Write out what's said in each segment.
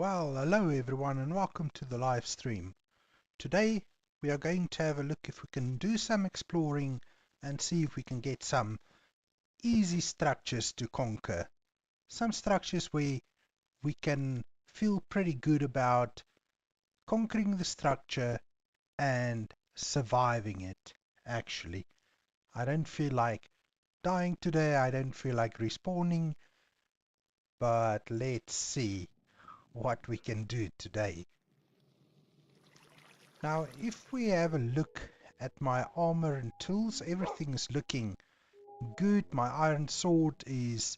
Well, hello everyone and welcome to the live stream. Today we are going to have a look if we can do some exploring and see if we can get some easy structures to conquer. Some structures where we can feel pretty good about conquering the structure and surviving it, actually. I don't feel like dying today, I don't feel like respawning, but let's see what we can do today. Now, if we have a look at my armor and tools, everything is looking good. My iron sword is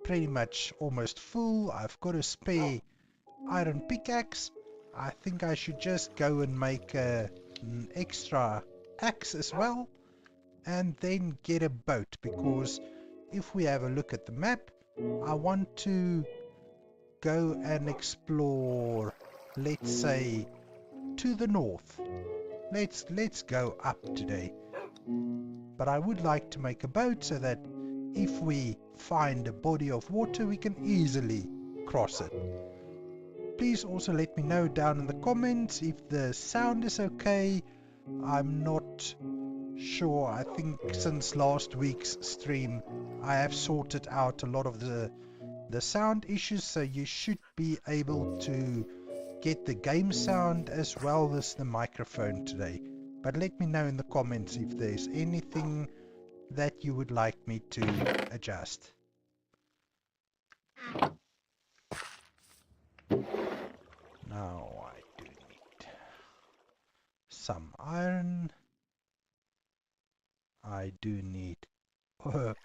pretty much almost full. I've got a spare iron pickaxe. I think I should just go and make an extra axe as well, and then get a boat, because if we have a look at the map, I want to go and explore, let's say, to the north. Let's go up today. But I would like to make a boat so that if we find a body of water, we can easily cross it. Please also let me know down in the comments if the sound is okay. I'm not sure. I think since last week's stream, I have sorted out a lot of the sound issues, so you should be able to get the game sound as well as the microphone today. But let me know in the comments if there's anything that you would like me to adjust. Now I do need some iron. I do need a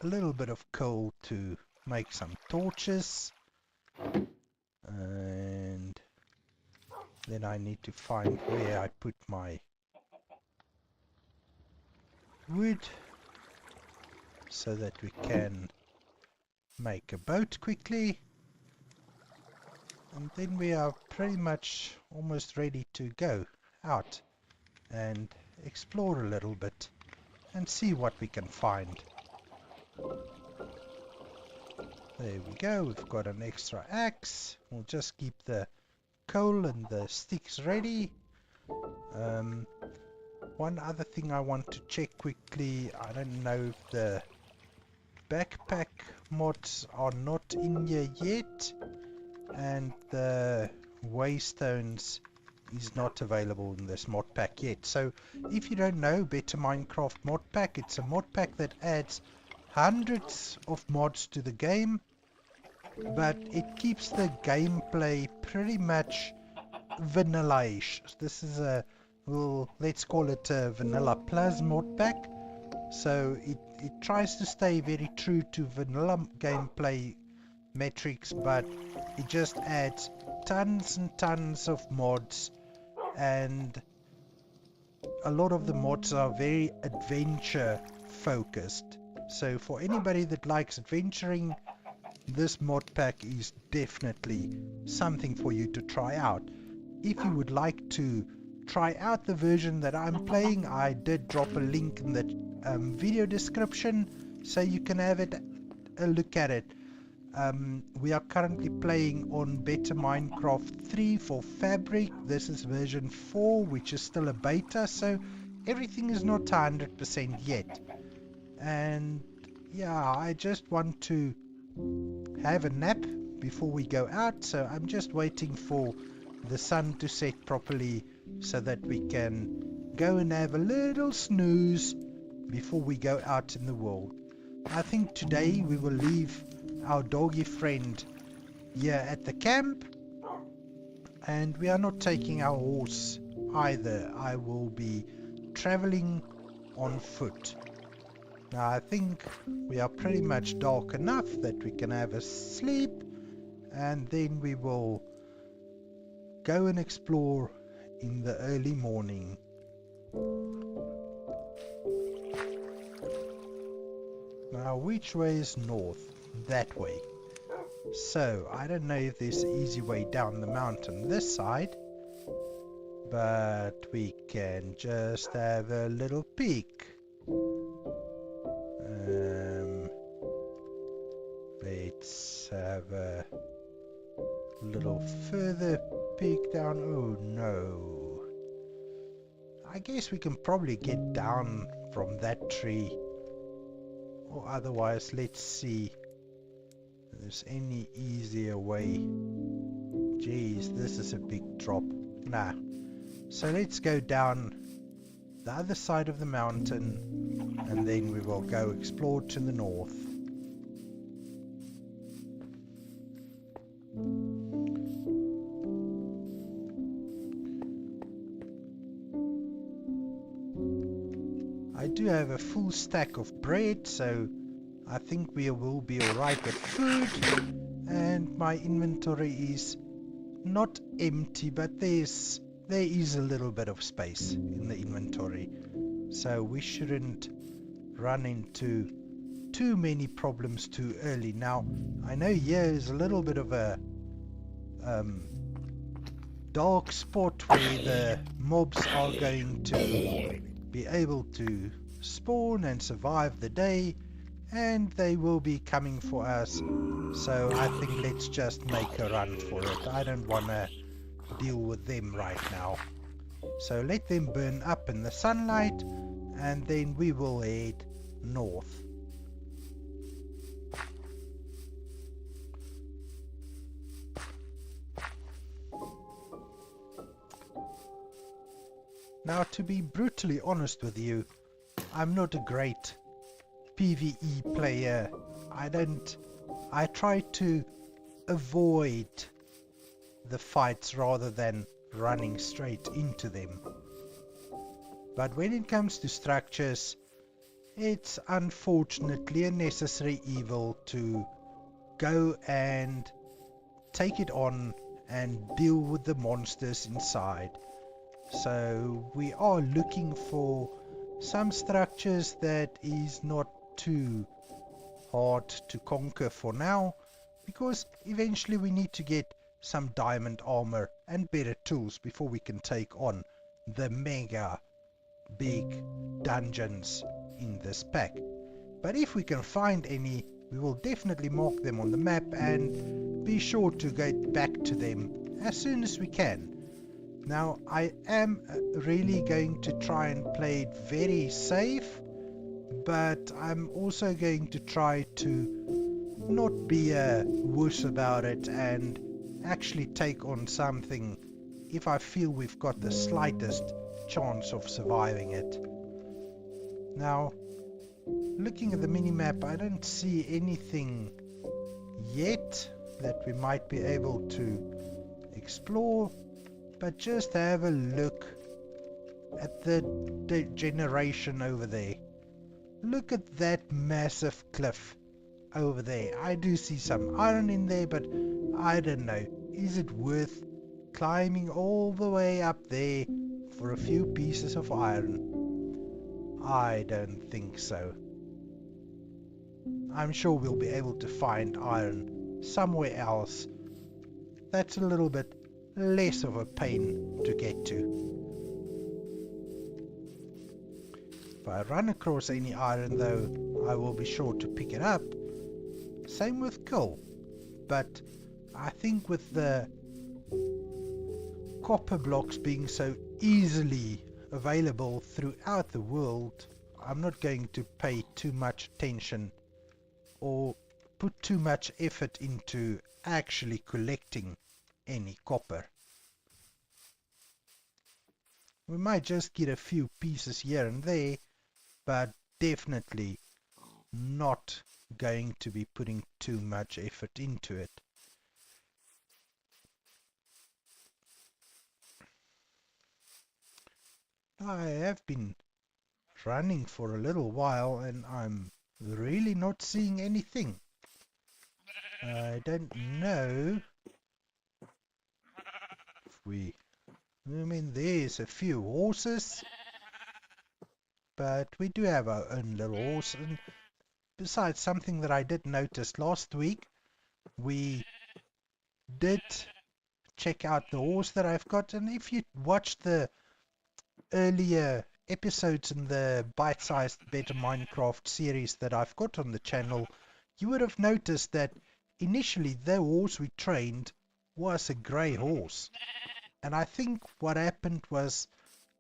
little bit of coal to make some torches. And then I need to find where I put my wood so that we can make a boat quickly, and then we are pretty much almost ready to go out and explore a little bit and see what we can find. There we go, we've got an extra axe. We'll just keep the coal and the sticks ready. One other thing I want to check quickly, I don't know if the backpack mods are not in here yet, and the waystones is not available in this mod pack yet. So if you don't know, Better Minecraft mod pack, it's a mod pack that adds hundreds of mods to the game, but it keeps the gameplay pretty much vanilla-ish. This is a, well, let's call it a vanilla plus mod pack. So it tries to stay very true to vanilla gameplay metrics, but it just adds tons and tons of mods, and a lot of the mods are very adventure focused. So for anybody that likes adventuring, this mod pack is definitely something for you to try out. If you would like to try out the version that I'm playing, I did drop a link in the video description so you can have a look at it. We are currently playing on Better Minecraft 3 for Fabric. This is version 4, which is still a beta, so everything is not 100% yet. And yeah, I just want to have a nap before we go out, so I'm just waiting for the sun to set properly so that we can go and have a little snooze before we go out in the world. I think today we will leave our doggy friend here at the camp, and we are not taking our horse either. I will be traveling on foot. Now I think we are pretty much dark enough that we can have a sleep, and then we will go and explore in the early morning. Now which way is north? That way. So I don't know if there's an easy way down the mountain this side, but we can just have a little peek. Let's have a A little further peek down. Oh no. I guess we can probably get down from that tree. Or otherwise, let's see if there's any easier way. Jeez, this is a big drop. Nah. So let's go down the other side of the mountain and then we will go explore to the north. I do have a full stack of bread, so I think we will be alright with food, and my inventory is not empty, but there is a little bit of space in the inventory, so we shouldn't run into too many problems too early. Now I know here is a little bit of a dark spot where the mobs are going to be able to spawn and survive the day, and they will be coming for us, so I think let's just make a run for it. I don't want to deal with them right now, so let them burn up in the sunlight and then we will head north. Now, to be brutally honest with you, I'm not a great PvE player. I try to avoid the fights rather than running straight into them. But when it comes to structures, it's unfortunately a necessary evil to go and take it on and deal with the monsters inside. So we are looking for some structures that is not too hard to conquer for now, because eventually we need to get some diamond armor and better tools before we can take on the mega big dungeons in this pack. But if we can find any, we will definitely mark them on the map and be sure to get back to them as soon as we can. Now, I am really going to try and play it very safe, but I'm also going to try to not be a wuss about it and actually take on something if I feel we've got the slightest chance of surviving it. Now, looking at the minimap, I don't see anything yet that we might be able to explore. But just have a look at the generation over there. Look at that massive cliff over there. I do see some iron in there, but I don't know. Is it worth climbing all the way up there for a few pieces of iron? I don't think so. I'm sure we'll be able to find iron somewhere else. That's a little bit less of a pain to get to. If I run across any iron though, I will be sure to pick it up. Same with coal, but I think with the copper blocks being so easily available throughout the world, I'm not going to pay too much attention or put too much effort into actually collecting any copper. We might just get a few pieces here and there, but definitely not going to be putting too much effort into it. I have been running for a little while and I'm really not seeing anything. I don't know if I mean, there's a few horses, but we do have our own little horse. And besides, something that I did notice last week, we did check out the horse that I've got, and if you watched the earlier episodes in the bite-sized Better Minecraft series that I've got on the channel, you would have noticed that initially the horse we trained was a grey horse. And I think what happened was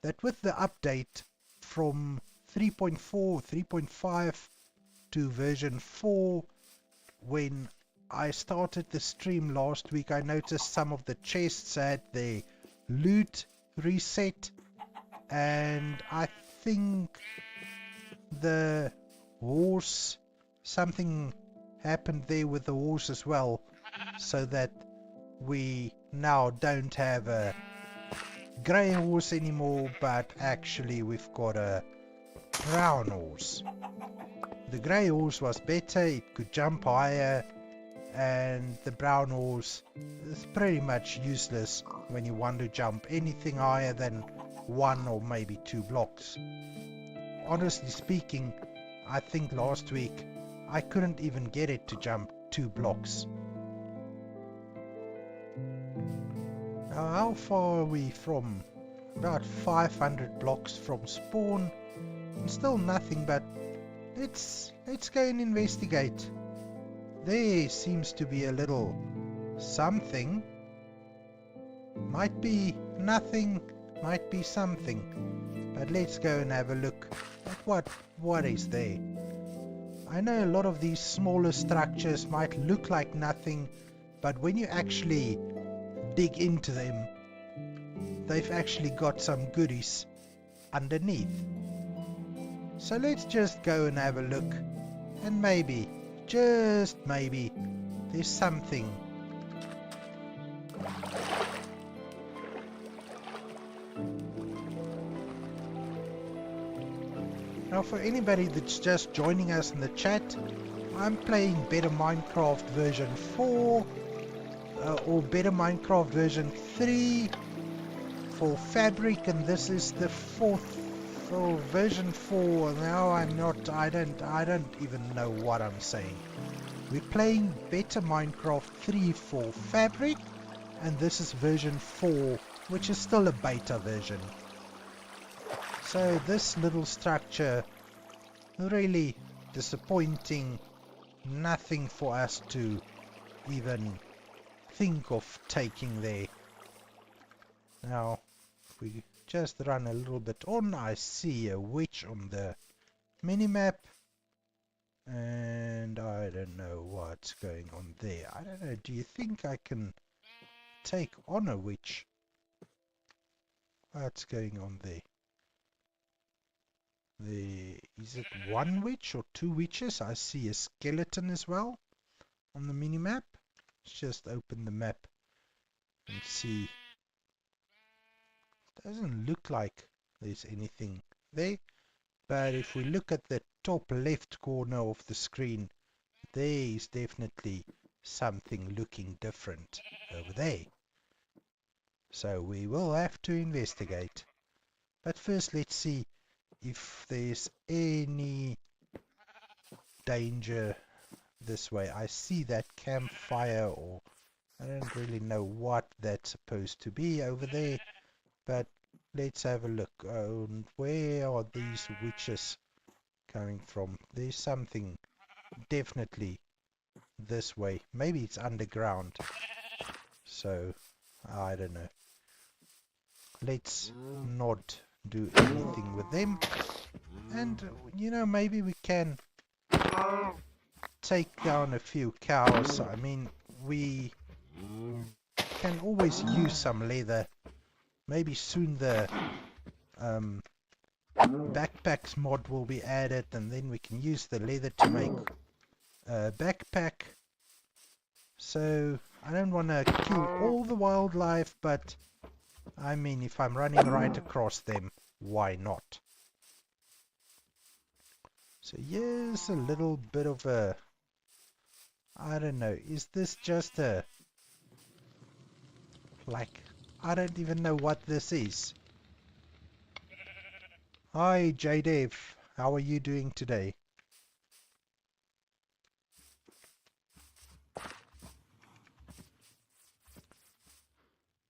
that with the update from 3.4, 3.5 to version 4, when I started the stream last week, I noticed some of the chests had their loot reset, and I think the horse, something happened there with the horse as well, so that we now don't have a grey horse anymore, but actually we've got a brown horse. The grey horse was better, it could jump higher, and the brown horse is pretty much useless when you want to jump anything higher than 1 or maybe 2 blocks. Honestly speaking, I think last week I couldn't even get it to jump 2 blocks. Now, how far are we from? About 500 blocks from spawn, and still nothing, but let's go and investigate. There seems to be a little something. Might be nothing, might be something, but let's go and have a look at what is there. I know a lot of these smaller structures might look like nothing, but when you actually dig into them, they've actually got some goodies underneath. So let's just go and have a look, and maybe, just maybe, there's something. Now, for anybody that's just joining us in the chat, I'm playing Better Minecraft version 4 or Better Minecraft version 3 for Fabric, and this is the 4th for version 4. Now I don't even know what I'm saying. We're playing Better Minecraft 3 for Fabric, and this is version 4, which is still a beta version. So this little structure, really disappointing, nothing for us to even think of taking there. Now, if we just run a little bit on, I see a witch on the minimap, and I don't know what's going on there. I don't know, do you think I can take on a witch? What's going on there? Is it 1 witch or 2 witches? I see a skeleton as well on the minimap. Let's just open the map and see. Doesn't look like there's anything there, but if we look at the top left corner of the screen, there is definitely something looking different over there. So we will have to investigate. But first, let's see if there's any danger this way. I see that campfire, or I don't really know what that's supposed to be over there, but let's have a look. Where are these witches coming from? There's something definitely this way. Maybe it's underground, so I don't know. Let's not do anything with them, and you know, maybe we can take down a few cows. I mean, we can always use some leather. Maybe soon the backpacks mod will be added, and then we can use the leather to make a backpack. So I don't want to kill all the wildlife, but I mean, if I'm running right across them, why not? So here's a little bit of a, I don't know, is this just a, like, I don't even know what this is. Hi JDev, how are you doing today?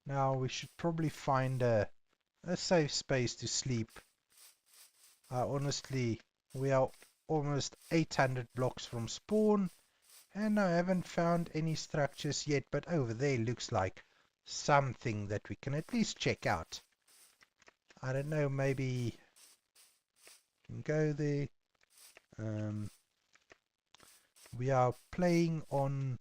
Now we should probably find a safe space to sleep. Honestly, we are almost 800 blocks from spawn, And I haven't found any structures yet, but over there looks like something that we can at least check out. I don't know, maybe we can go there. We are playing on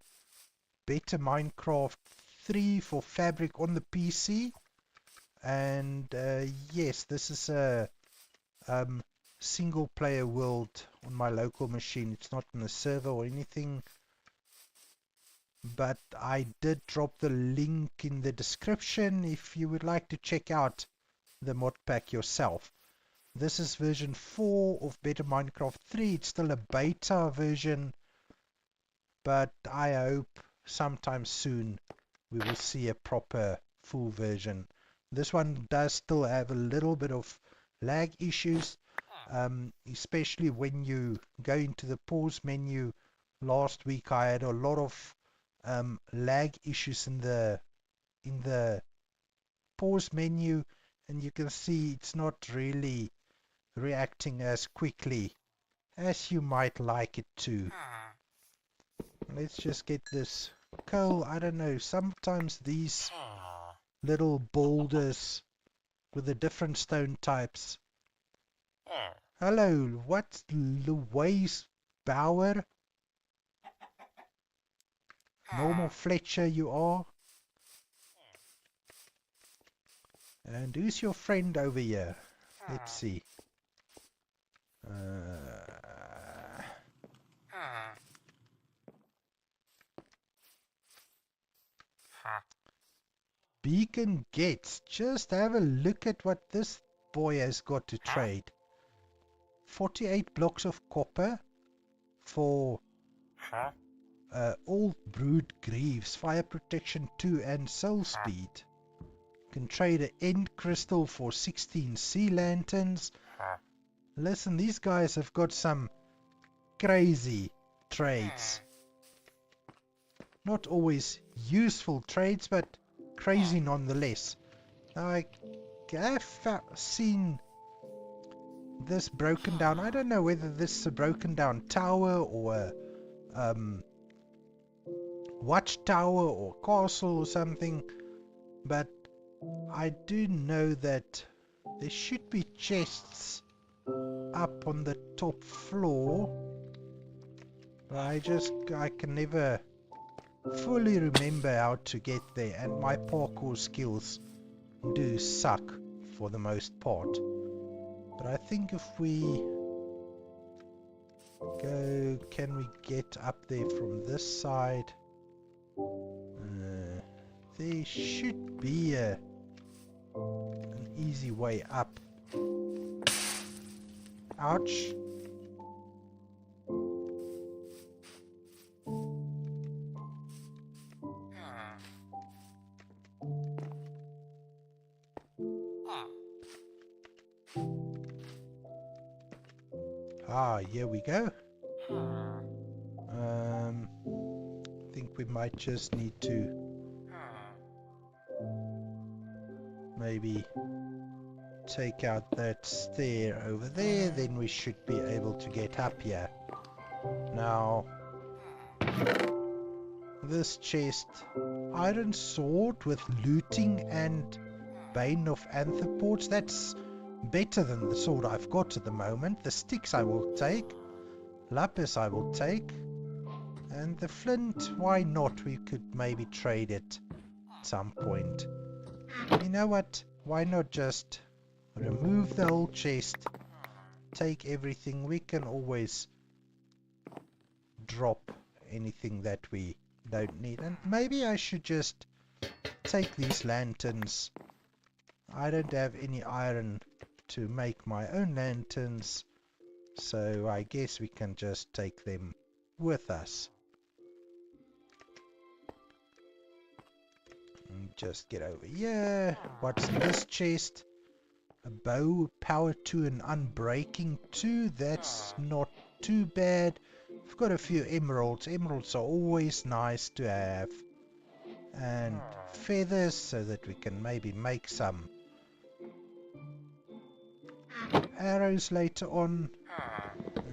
Better Minecraft 3 for Fabric on the PC. And yes, this is a single player world on my local machine. It's not on the server or anything. But I did drop the link in the description if you would like to check out the mod pack yourself. This is version 4 of Better Minecraft 3. It's still a beta version, but I hope sometime soon we will see a proper full version. This one does still have a little bit of lag issues, especially when you go into the pause menu. Last week I had a lot of lag issues in the pause menu, and you can see it's not really reacting as quickly as you might like it to. Let's just get this coal. I don't know, sometimes these little boulders with the different stone types. Hello, what's Louise Bauer? Normal Fletcher you are? And who's your friend over here? Let's see. Beacon Gates. Just have a look at what this boy has got to trade. 48 blocks of copper for all brood greaves, fire protection 2 and soul speed. Can trade an end crystal for 16 sea lanterns. Listen, these guys have got some crazy trades. Not always useful trades, but crazy nonetheless. Now I have seen this broken down. I don't know whether this is a broken down tower or a watchtower or castle or something, but I do know that there should be chests up on the top floor, but I can never fully remember how to get there, and my parkour skills do suck for the most part. But I think if we go, can we get up there from this side? There should be an easy way up. Ouch. Here we go. I think we might just need to maybe take out that stair over there, then we should be able to get up here. Now, this chest, iron sword with looting and bane of anthropods, that's better than the sword I've got at the moment. The sticks I will take, lapis I will take, and the flint, why not? We could maybe trade it at some point. You know what? Why not just remove the whole chest, take everything. We can always drop anything that we don't need. And maybe I should just take these lanterns. I don't have any iron to make my own lanterns, so I guess we can just take them with us. And just get over here. What's in this chest? A bow, power 2 and unbreaking 2. That's not too bad. I've got a few emeralds. Emeralds are always nice to have. And feathers so that we can maybe make some arrows later on.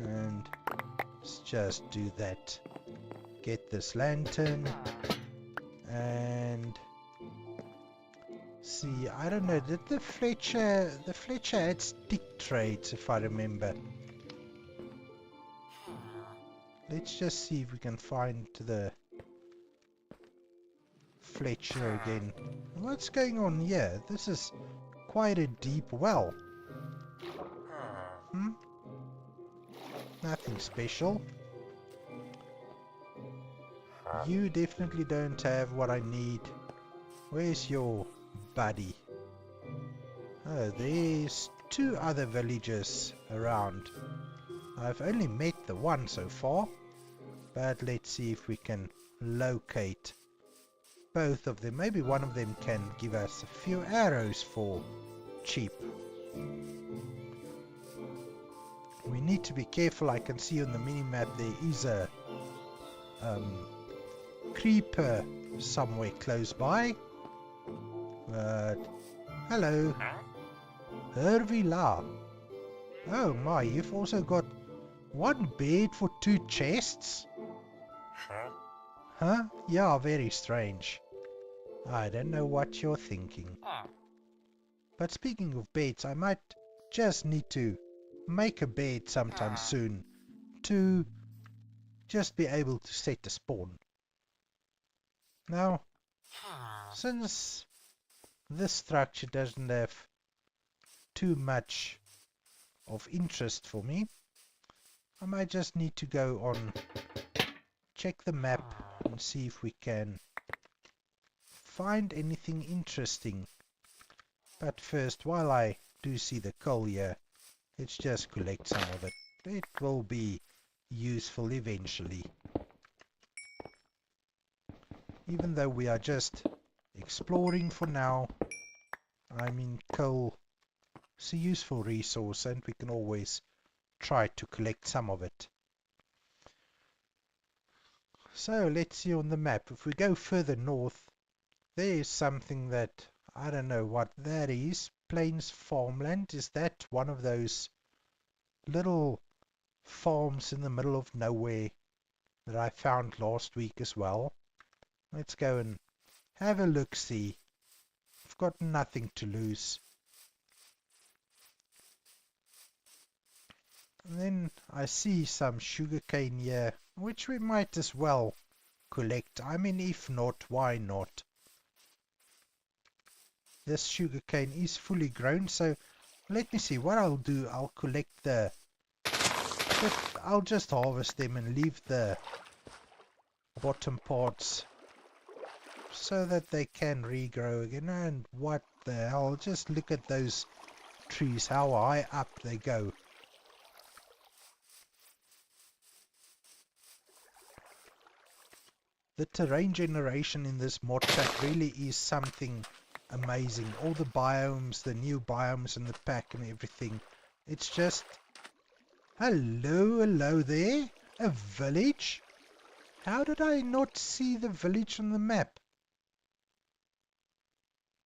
And let's just do that. get this lantern and see, I don't know, did the Fletcher had stick trades if I remember. Let's just see if we can find the Fletcher again. What's going on here? This is quite a deep well. Nothing special. You definitely don't have what I need. Where's your buddy? Oh, there's 2 other villagers around. I've only met the one so far, but let's see if we can locate both of them. Maybe one of them can give us a few arrows for cheap. We need to be careful. I can see on the mini-map there is a creeper somewhere close by. But hello, Hervila. Oh my, you've also got 1 bed for 2 chests? Huh? Yeah, very strange. I don't know what you're thinking. But speaking of beds, I might just need to make a bed sometime soon to just be able to set a spawn. Now, since this structure doesn't have too much of interest for me, I might just need to go on, check the map and see if we can find anything interesting. But first, while I do see the coal here, let's just collect some of it. It will be useful eventually. Even though we are just exploring for now, I mean, coal is a useful resource and we can always try to collect some of it. So let's see on the map. If we go further north, there is something that I don't know what that is. Plains farmland. Is that one of those little farms in the middle of nowhere that I found last week as well? Let's go and have a look-see. I've got nothing to lose. And then I see some sugarcane here, which we might as well collect. I mean, if not, why not? This sugarcane is fully grown, so let me see what I'll do. I'll collect I'll just harvest them and leave the bottom parts so that they can regrow again. And what the hell, just look at those trees, how high up they go. The terrain generation in this mod pack really is something amazing. All the biomes, the new biomes in the pack and everything. It's just... Hello there? A village? How did I not see the village on the map?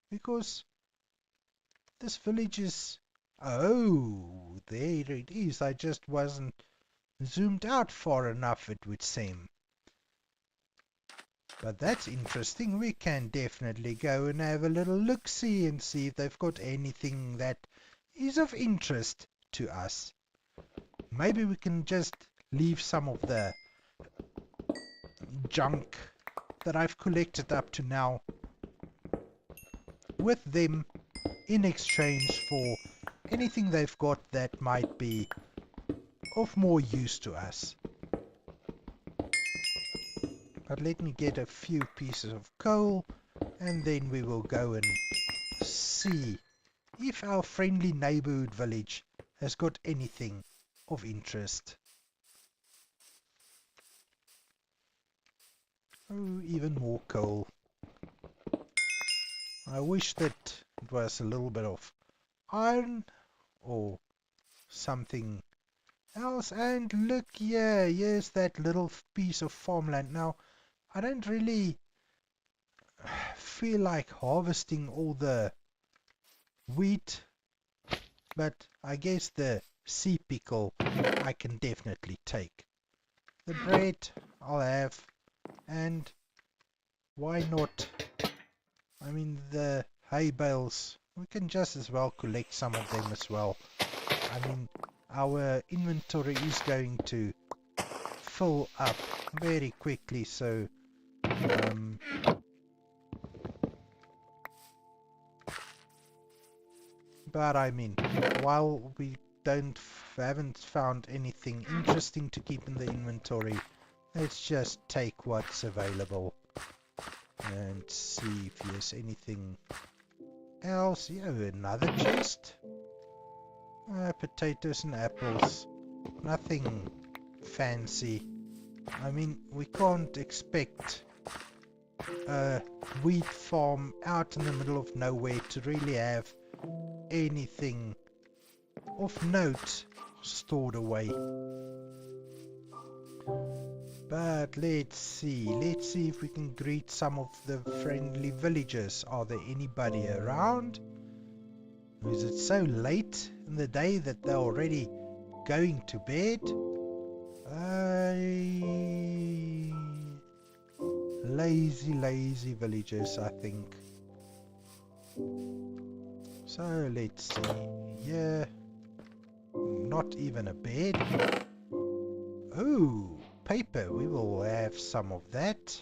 Because this village is... Oh, there it is. I just wasn't zoomed out far enough, it would seem. But that's interesting. We can definitely go and have a little look-see and see if they've got anything that is of interest to us. Maybe we can just leave some of the junk that I've collected up to now with them in exchange for anything they've got that might be of more use to us. But let me get a few pieces of coal and then we will go and see if our friendly neighborhood village has got anything of interest. Oh, even more coal. I wish that it was a little bit of iron or something else. And look here, here's that little piece of farmland. Now, I don't really feel like harvesting all the wheat, but I guess the sea pickle I can definitely take. The bread I'll have, And why not? I mean, the hay bales, we can just as well collect some of them as well. I mean, our inventory is going to fill up very quickly, so but I mean, while we haven't found anything interesting to keep in the inventory, let's just take what's available and see if there's anything else. Yeah, another chest. Potatoes and apples. Nothing fancy. I mean, we can't expect a wheat farm out in the middle of nowhere to really have anything of note stored away. But let's see if we can greet some of the friendly villagers. Are there anybody around? Or is it so late in the day that they're already going to bed? Lazy villagers, I think. So let's see. Yeah, not even a bed. Oh, paper. We will have some of that.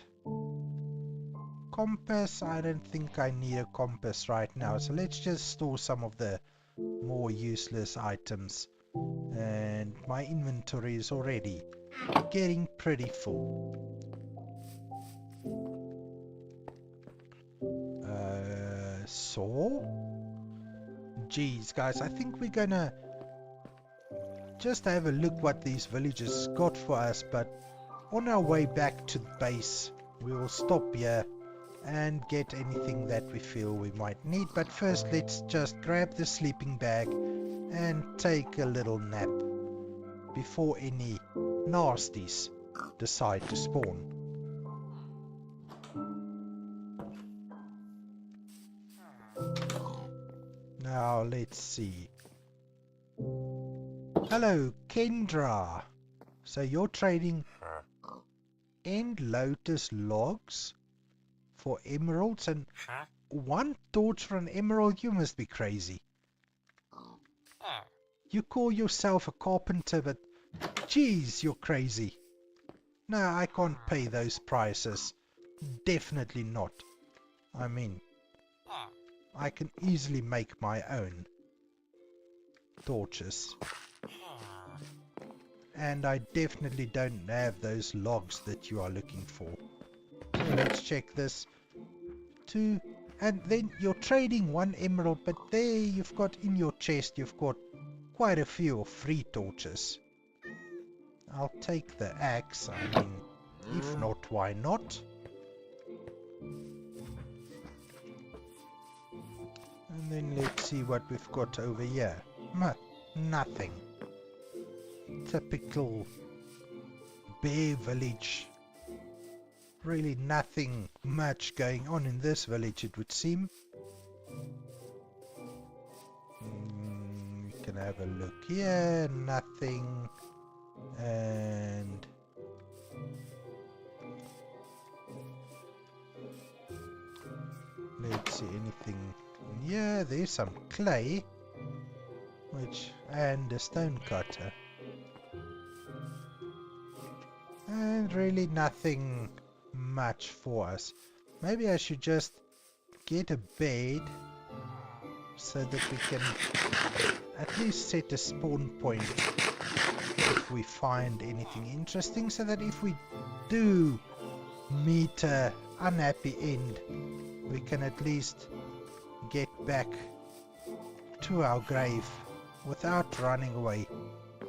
Compass. I don't think I need a compass right now. So let's just store some of the more useless items. And my inventory is already getting pretty full. Saw? Geez, guys, I think we're gonna just have a look what these villagers got for us, but on our way back to the base, we will stop here and get anything that we feel we might need. But first, let's just grab the sleeping bag and take a little nap before any nasties decide to spawn. Now, let's see. Hello, Kendra. So you're trading end lotus logs for emeralds and 1 torch for an emerald? You must be crazy. You call yourself a carpenter, but geez, you're crazy. No, I can't pay those prices. Definitely not. I mean, I can easily make my own torches. And I definitely don't have those logs that you are looking for. So let's check this. 2, and then you're trading 1 emerald, but there you've got in your chest, you've got quite a few free torches. I'll take the axe. I mean, if not, why not? And then let's see what we've got over here. Nothing. Typical bear village. Really nothing much going on in this village, it would seem. We can have a look here. Nothing. And let's see anything. Yeah, there's some clay, and a stone cutter, and really nothing much for us. Maybe I should just get a bed so that we can at least set a spawn point if we find anything interesting, so that if we do meet a unhappy end, we can at least get back to our grave without running away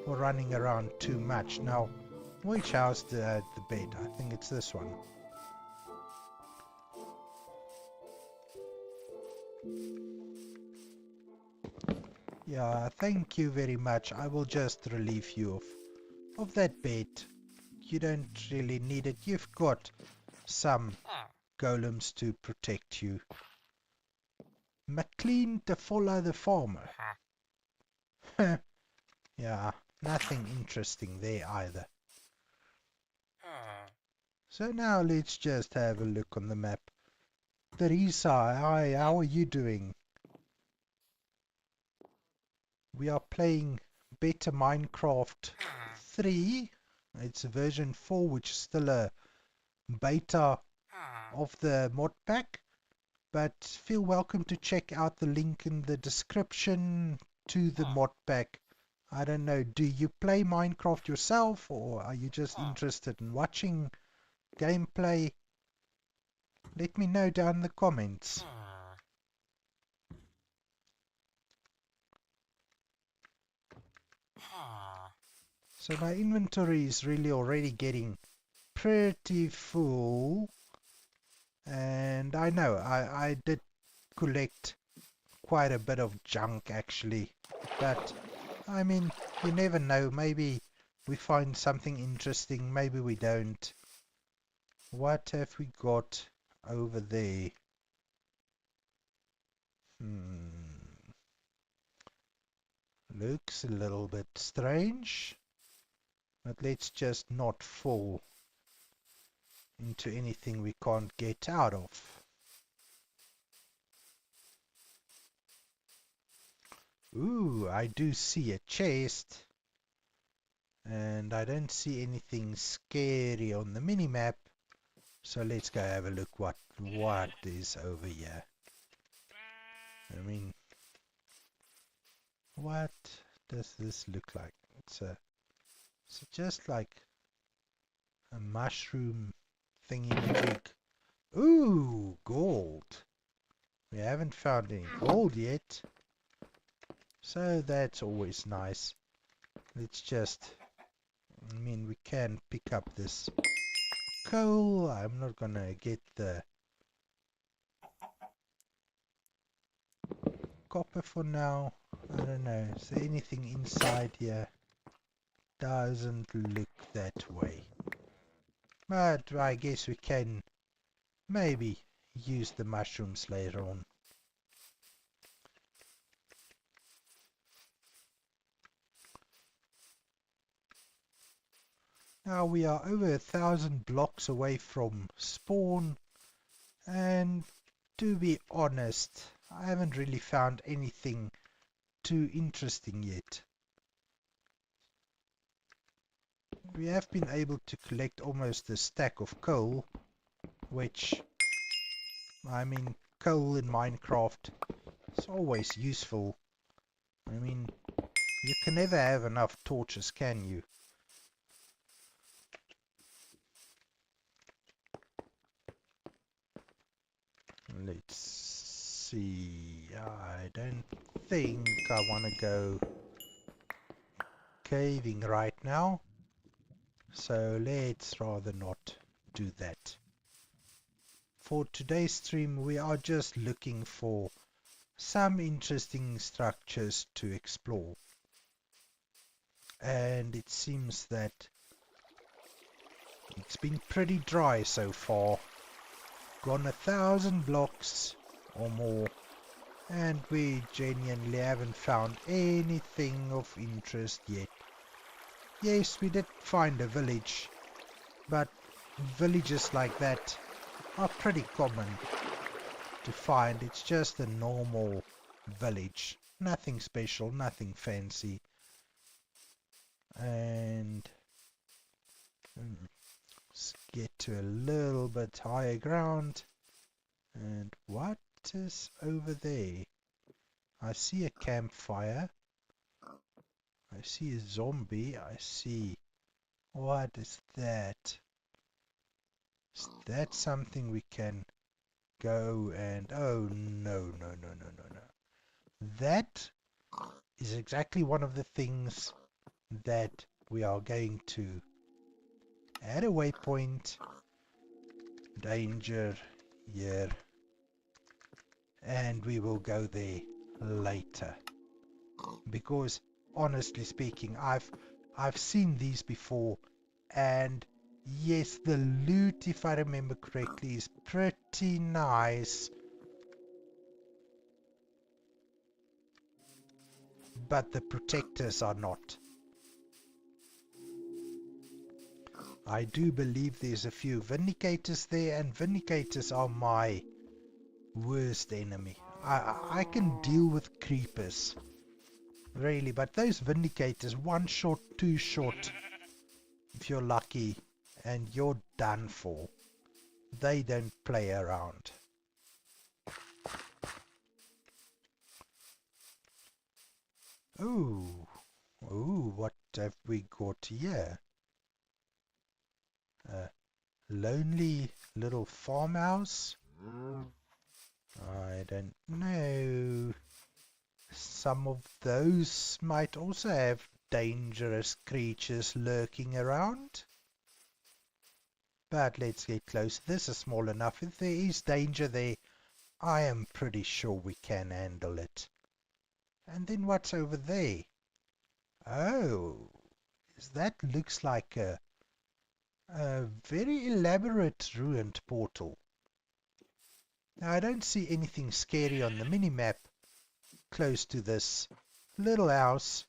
or running around too much. Now, which house the bed? I think it's this one. Yeah, thank you very much. I will just relieve you of that bed. You don't really need it. You've got some golems to protect you. McLean to follow the farmer. Yeah, nothing interesting there either. So now let's just have a look on the map. Teresa, hi, how are you doing? We are playing Better Minecraft 3. It's version 4, which is still a beta of the Modpack. But feel welcome to check out the link in the description to the Modpack. I don't know, do you play Minecraft yourself, or are you just interested in watching gameplay? Let me know down in the comments. So my inventory is really already getting pretty full, and I know I did collect quite a bit of junk actually, but I mean, you never know, maybe we find something interesting, maybe we don't. What have we got over there? Looks a little bit strange, but let's just not fall into anything we can't get out of. Ooh, I do see a chest, and I don't see anything scary on the mini-map, so let's go have a look what is over here. I mean, what does this look like? It's just like a mushroom thingy-majig. Ooh, gold. We haven't found any gold yet, so that's always nice. Let's just, I mean, we can pick up this coal. I'm not gonna get the copper for now. I don't know, is there anything inside here? Doesn't look that way. But I guess we can maybe use the mushrooms later on. Now we are over 1,000 blocks away from spawn, and to be honest, I haven't really found anything too interesting yet. We have been able to collect almost a stack of coal, which, I mean, coal in Minecraft is always useful. I mean, you can never have enough torches, can you? Let's see. I don't think I want to go caving right now, so let's rather not do that. For today's stream, we are just looking for some interesting structures to explore, and it seems that it's been pretty dry so far. Gone 1,000 blocks or more, and we genuinely haven't found anything of interest yet. Yes, we did find a village, but villages like that are pretty common to find. It's just a normal village, nothing special, nothing fancy. And let's get to a little bit higher ground. And what is over there? I see a campfire. I see a zombie. I see... What is that? Is that something we can go and... Oh, no, no, no, no, no, no. That is exactly one of the things that we are going to add a waypoint. Danger here. And we will go there later. Because honestly speaking, I've seen these before, and yes, the loot, if I remember correctly, is pretty nice, but the protectors are not. I do believe there's a few Vindicators there, and Vindicators are my worst enemy. I can deal with creepers, really, but those Vindicators, one shot, two shot, if you're lucky, and you're done for. They don't play around. Ooh, ooh, what have we got here? A lonely little farmhouse? I don't know. Some of those might also have dangerous creatures lurking around. But let's get close. This is small enough. If there is danger there, I am pretty sure we can handle it. And then what's over there? Oh, that looks like a very elaborate ruined portal. Now, I don't see anything scary on the mini-map close to this little house,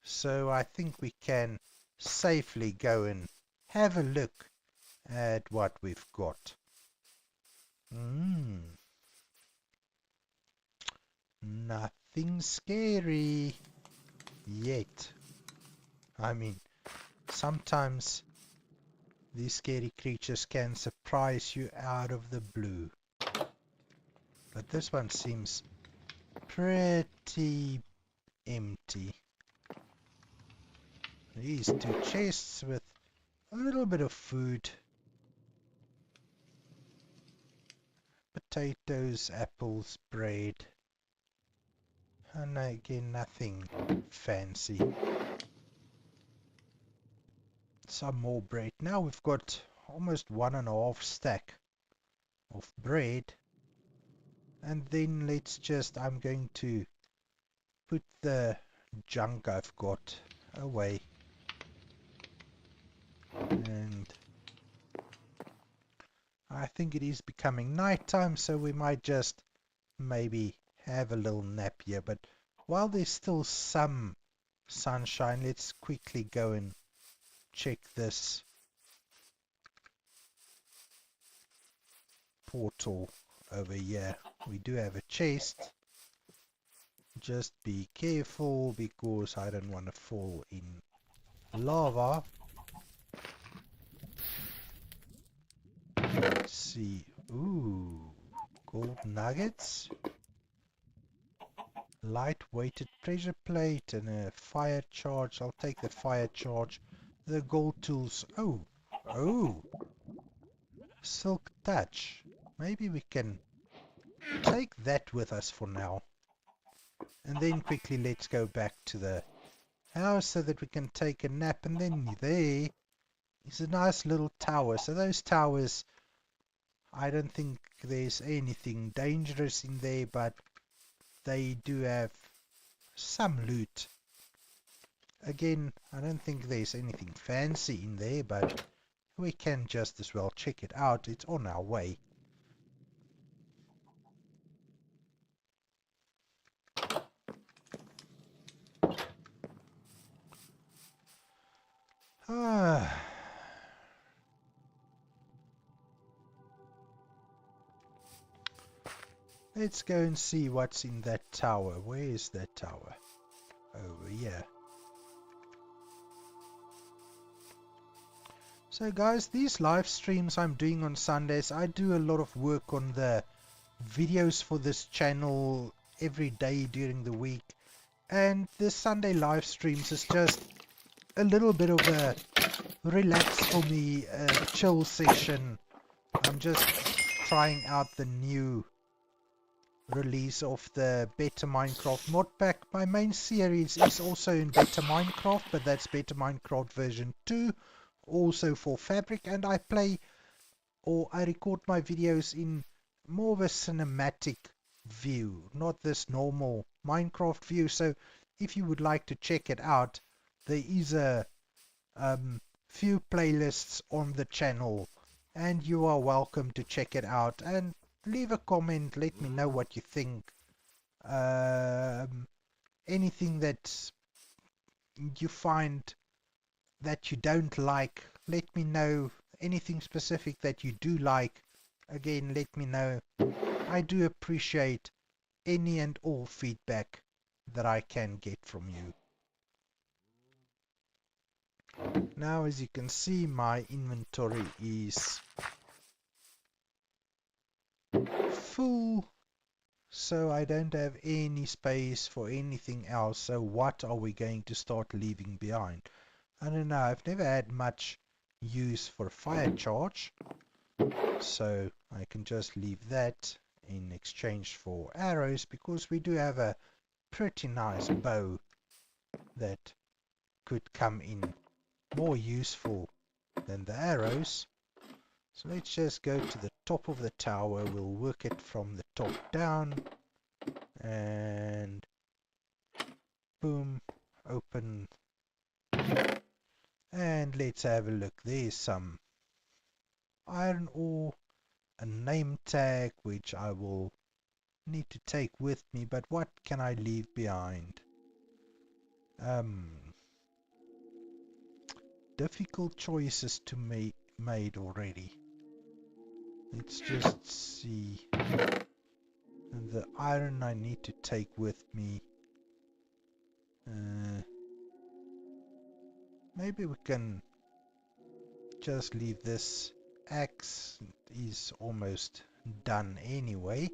so I think we can safely go and have a look at what we've got. Nothing scary yet. I mean, sometimes these scary creatures can surprise you out of the blue. But this one seems pretty empty. These two chests with a little bit of food. Potatoes, apples, bread. And again, nothing fancy. Some more bread. Now we've got almost 1.5 stack of bread. And then I'm going to put the junk I've got away. And I think it is becoming nighttime, so we might just maybe have a little nap here. But while there's still some sunshine, let's quickly go and check this portal over here. We do have a chest. Just be careful because I don't want to fall in lava. Let's see. Ooh, gold nuggets. Light-weighted pressure plate and a fire charge. I'll take the fire charge. The gold tools. Oh, silk touch. Maybe we can take that with us for now. And then quickly let's go back to the house so that we can take a nap. And then there is a nice little tower. So those towers, I don't think there's anything dangerous in there, but they do have some loot. Again, I don't think there's anything fancy in there, but we can just as well check it out. It's on our way. Let's go and see what's in that tower. Where is that tower? Over here. So guys, these live streams I'm doing on Sundays, I do a lot of work on the videos for this channel every day during the week. And the Sunday live streams is just a little bit of a relax for me, a chill session. I'm just trying out the new release of the Better Minecraft Modpack. My main series is also in Better Minecraft, but that's Better Minecraft version 2, also for Fabric, and I record my videos in more of a cinematic view, not this normal Minecraft view. So if you would like to check it out, there is a few playlists on the channel, and you are welcome to check it out and leave a comment. Let me know what you think. Anything that you find that you don't like, let me know anything specific that you do like. Again, let me know. I do appreciate any and all feedback that I can get from you. Now, as you can see, my inventory is full, so I don't have any space for anything else. So what are we going to start leaving behind? I don't know. I've never had much use for fire charge, so I can just leave that in exchange for arrows, because we do have a pretty nice bow that could come in more useful than the arrows. So let's just go to the top of the tower. We'll work it from the top down, and boom, open, and let's have a look. There's some iron ore, a name tag which I will need to take with me, but what can I leave behind? Difficult choices to be made already. Let's just see. The iron I need to take with me. Maybe we can just leave this axe. It is almost done anyway.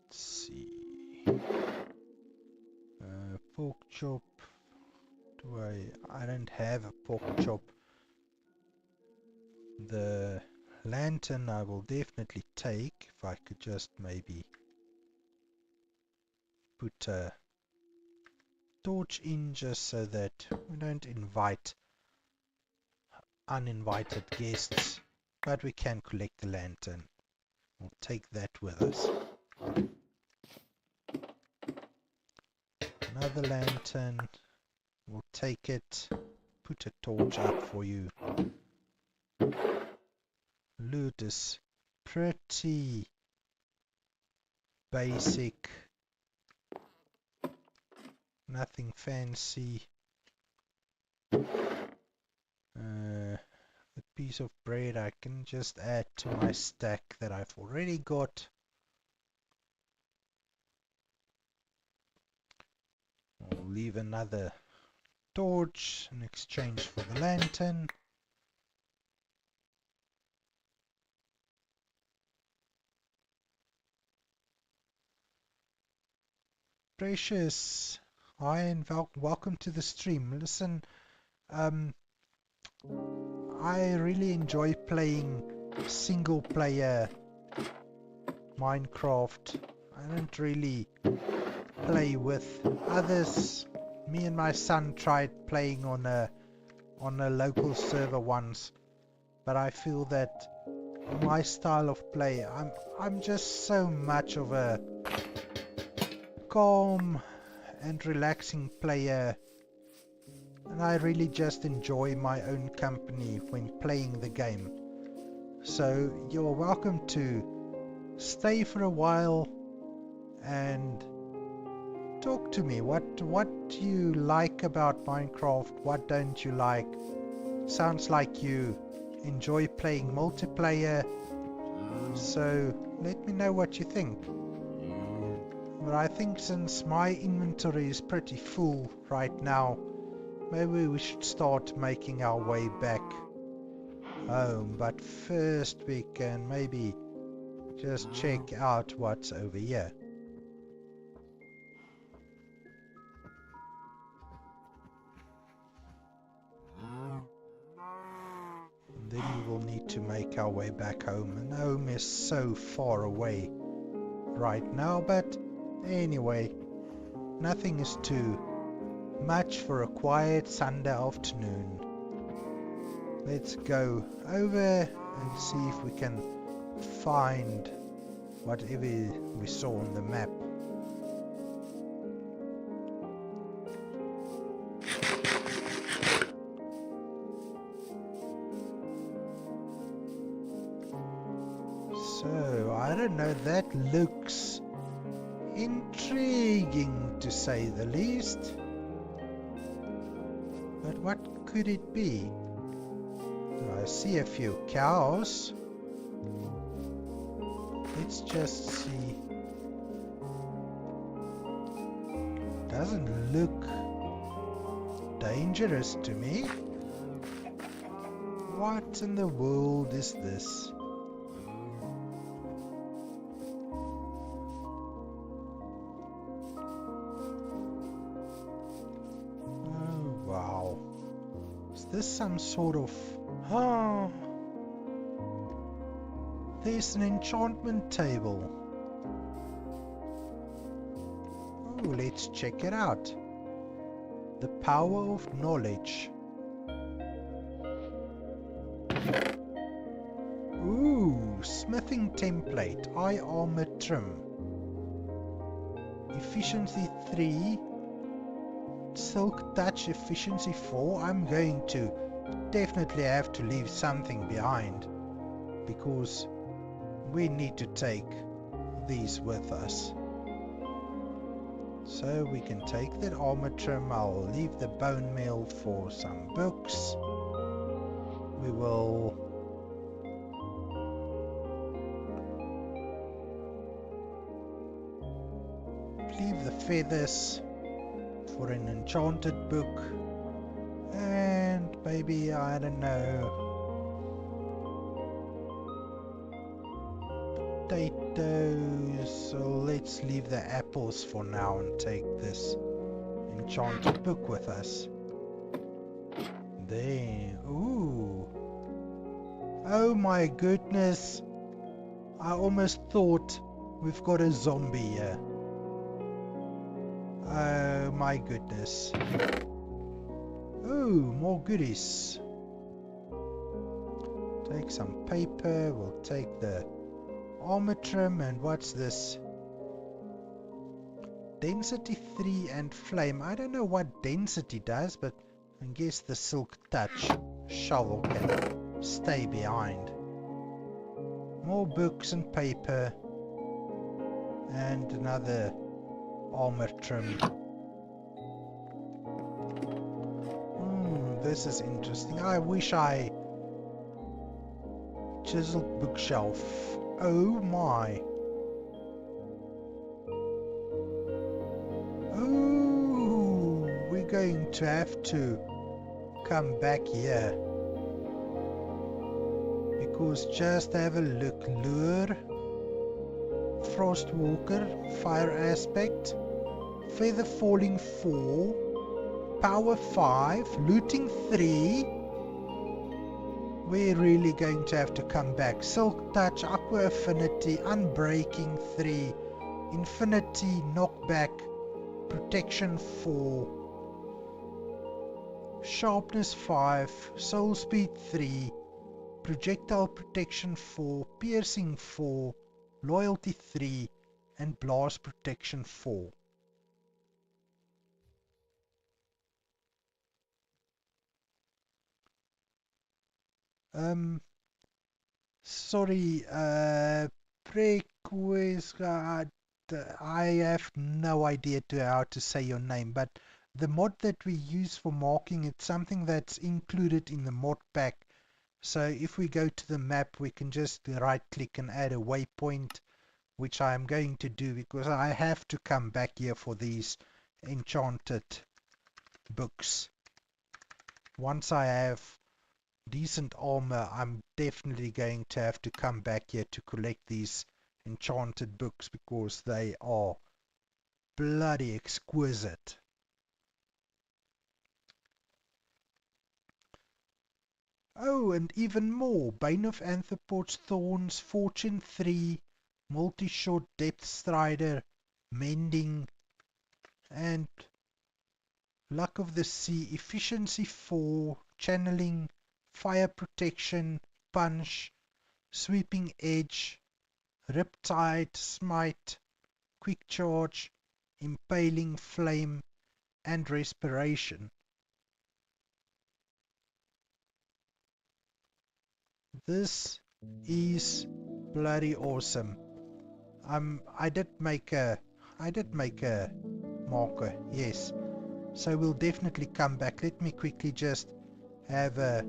Let's see. Pork chop. I don't have a pork chop. The lantern I will definitely take. If I could just maybe put a torch in, just so that we don't invite uninvited guests, but we can collect the lantern. We'll take that with us. Another lantern. We'll take it. Put a torch up for you. Loot is pretty basic. Nothing fancy. The piece of bread I can just add to my stack that I've already got. I'll leave another torch in exchange for the lantern. Precious, hi and welcome to the stream. Listen, I really enjoy playing single player Minecraft. I don't really play with others. Me and my son tried playing on a local server once, but I feel that my style of play, I'm just so much of a calm and relaxing player, and I really just enjoy my own company when playing the game. So you're welcome to stay for a while and talk to me. What do you like about Minecraft? What don't you like? Sounds like you enjoy playing multiplayer, so let me know what you think. But I think since my inventory is pretty full right now, maybe we should start making our way back home. But first we can maybe just check out what's over here. And then we will need to make our way back home, and home is so far away right now, but anyway, nothing is too much for a quiet Sunday afternoon. Let's go over and see if we can find whatever we saw on the map. So, I don't know, that looks Intriguing, to say the least. But what could it be? I see a few cows. Let's just see. Doesn't look dangerous to me. What in the world is this? Oh, wow. Is this some sort of... Oh, there's an enchantment table. Oh, let's check it out. The power of knowledge. Ooh, smithing template, eye armor trim. Efficiency 3, silk touch efficiency 4. I'm going to definitely have to leave something behind, because we need to take these with us. So we can take that armor trim. I'll leave the bone meal for some books. We will leave the feathers for an enchanted book. And maybe, I don't know, potatoes. So let's leave the apples for now and take this enchanted book with us. There. Ooh. Oh my goodness. I almost thought we've got a zombie here. Oh my goodness. Ooh, more goodies. Take some paper. We'll take the armor trim. And what's this? Density 3 and flame. I don't know what density does, but I guess the silk touch shovel can stay behind. More books and paper. And another armor trim. This is interesting. I wish I chiseled bookshelf. Oh my. Oh, we're going to have to come back here. Because just have a look. Lure, Frostwalker, Fire Aspect, Feather Falling 4, Power 5, Looting 3. We're really going to have to come back. Silk Touch, Aqua Affinity, Unbreaking 3, Infinity, Knockback, Protection 4, Sharpness 5, Soul Speed 3, Projectile Protection 4, Piercing 4, Loyalty 3, and Blast Protection 4. Sorry, Prequest, I have no idea how to say your name, but the mod that we use for marking, it's something that's included in the Modpack. So if we go to the map, we can just right click and add a waypoint, which I am going to do because I have to come back here for these enchanted books. Once I have decent armor, I'm definitely going to have to come back here to collect these enchanted books because they are bloody exquisite. Oh, and even more. Bane of Anthropods, Thorns, Fortune 3, Multi-Shot, Depth Strider, Mending, and Luck of the Sea, Efficiency 4, Channeling, Fire Protection, Punch, Sweeping Edge, Riptide, Smite, Quick Charge, Impaling Flame, and Respiration. This is bloody awesome. I did make a I did make a marker, yes. So we'll definitely come back. Let me quickly just have a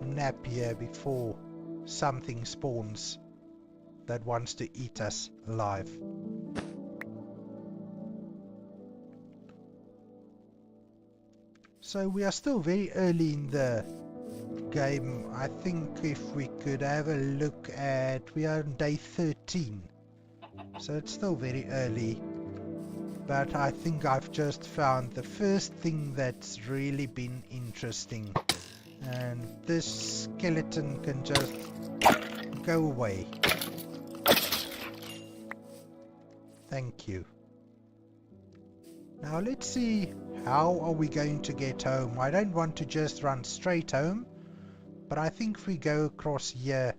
nap here before something spawns that wants to eat us alive. So we are still very early in the game. I think if we could have a look at, we are on day 13, so it's still very early, but I think I've just found the first thing that's really been interesting, and this skeleton can just go away. Thank you. Now let's see, how are we going to get home? I don't want to just run straight home, but I think if we go across here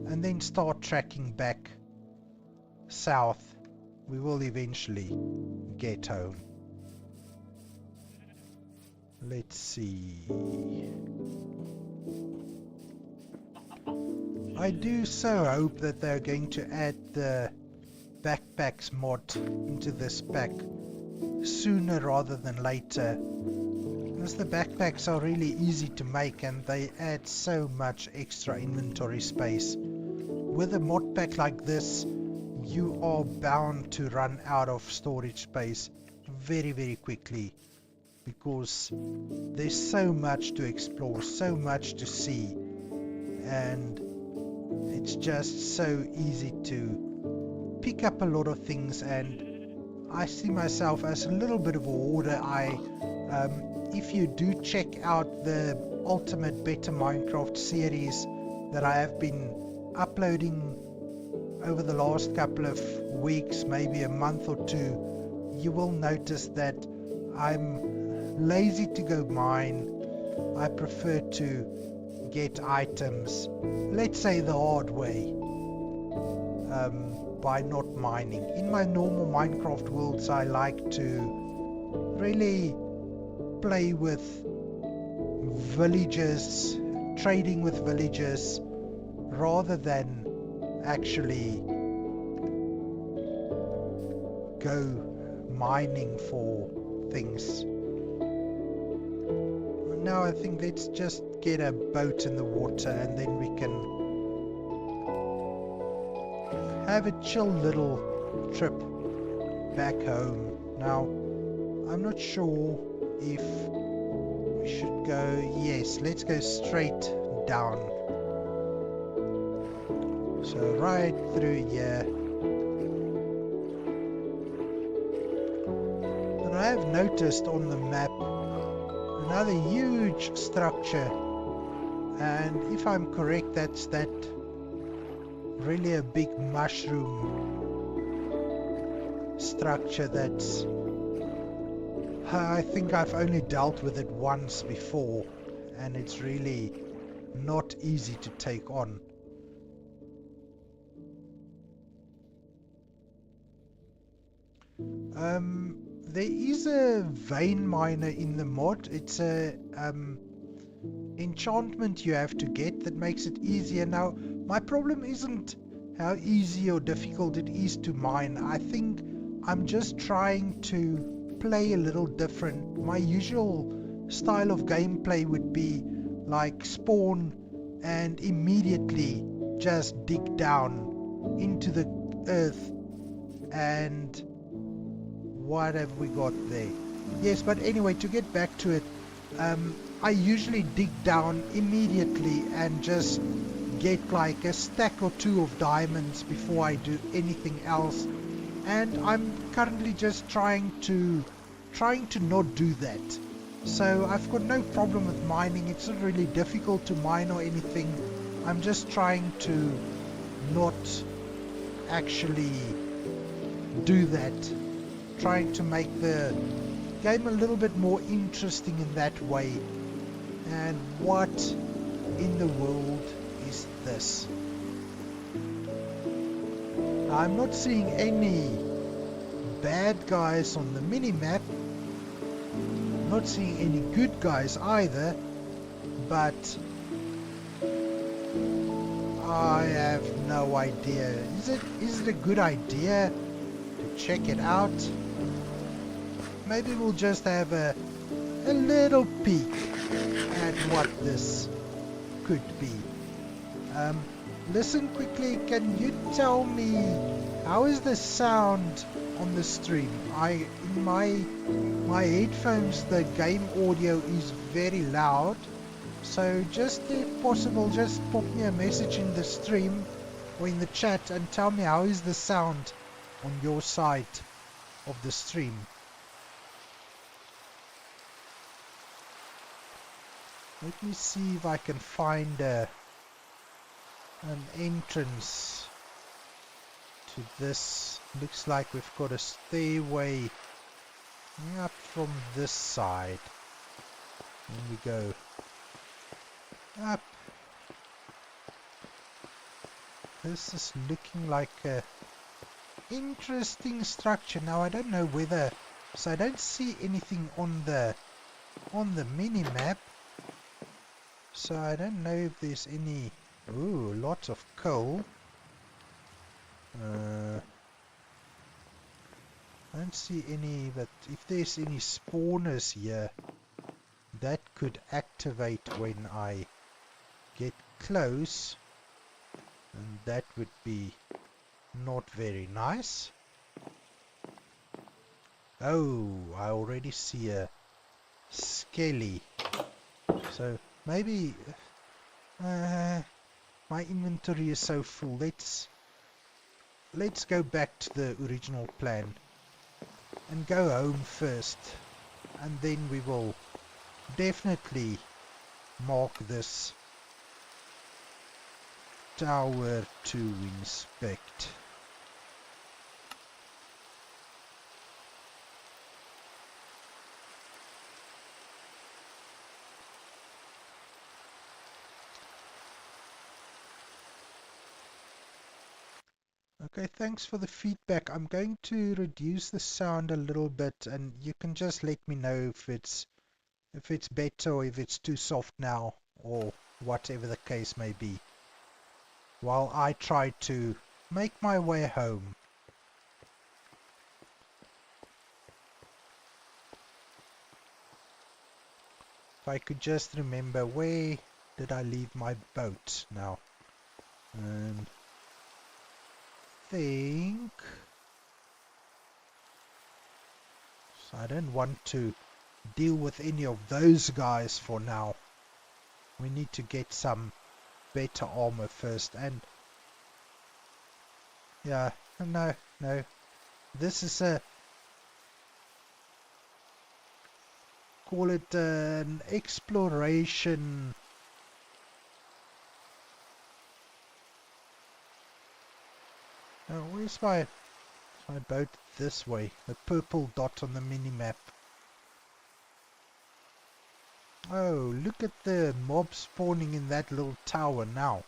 and then start tracking back south, we will eventually get home. Let's see. I do so hope that they're going to add the backpacks mod into this pack sooner rather than later, because the backpacks are really easy to make and they add so much extra inventory space. With a mod pack like this, you are bound to run out of storage space very quickly, because there's so much to explore, so much to see, and it's just so easy to pick up a lot of things. And I see myself as a little bit of a hoarder. If you do check out the Ultimate Better Minecraft series that I have been uploading over the last couple of weeks, maybe a month or two, you will notice that I'm lazy to go mine. I prefer to get items, let's say the hard way, by not mining. In my normal Minecraft worlds, I like to really play with villagers, trading with villagers, rather than actually go mining for things. Now I think let's just get a boat in the water and then we can have a chill little trip back home. Now I'm not sure if we should go, yes, let's go straight down. So right through here. And I have noticed on the map another huge structure, and if I'm correct, that's that really a big mushroom structure that's, I think I've only dealt with it once before, and it's really not easy to take on. There is a vein miner in the mod. It's a enchantment you have to get that makes it easier. Now, my problem isn't how easy or difficult it is to mine. I think I'm just trying to play a little different. My usual style of gameplay would be like spawn and immediately just dig down into the earth. And what have we got there? Yes, but anyway, to get back to it, I usually dig down immediately and just get like a stack or two of diamonds before I do anything else. And I'm currently just trying to not do that. So I've got no problem with mining. It's not really difficult to mine or anything. I'm just trying to not actually do that. Trying to make the game a little bit more interesting in that way. And what in the world is this? I'm not seeing any bad guys on the mini-map. Not seeing any good guys either. But I have no idea. Is it a good idea to check it out. Maybe we'll just have a little peek at what this could be. Listen quickly, can you tell me how is the sound on the stream? In my headphones, the game audio is very loud. So just if possible, just pop me a message in the stream or in the chat and tell me how is the sound on your side of the stream. Let me see if I can find an entrance to this. Looks like we've got a stairway up from this side. Here we go. Up. This is looking like a interesting structure. Now I don't know whether, so I don't see anything on the mini map. So I don't know if there's any. Ooh, lots of coal. I don't see any, but if there's any spawners here, that could activate when I get close, and that would be not very nice. Oh, I already see a skelly. So maybe my inventory is so full. Let's go back to the original plan and go home first, and then we will definitely mark this tower to inspect. Okay, thanks for the feedback. I'm going to reduce the sound a little bit, and you can just let me know if it's better or if it's too soft now, or whatever the case may be, while I try to make my way home. If I could just remember, where did I leave my boat now? Think so. I don't want to deal with any of those guys for now. We need to get some better armor first, and yeah, no, this is call it an exploration. Where's my boat? This way, the purple dot on the mini-map. Oh, look at the mob spawning in that little tower now.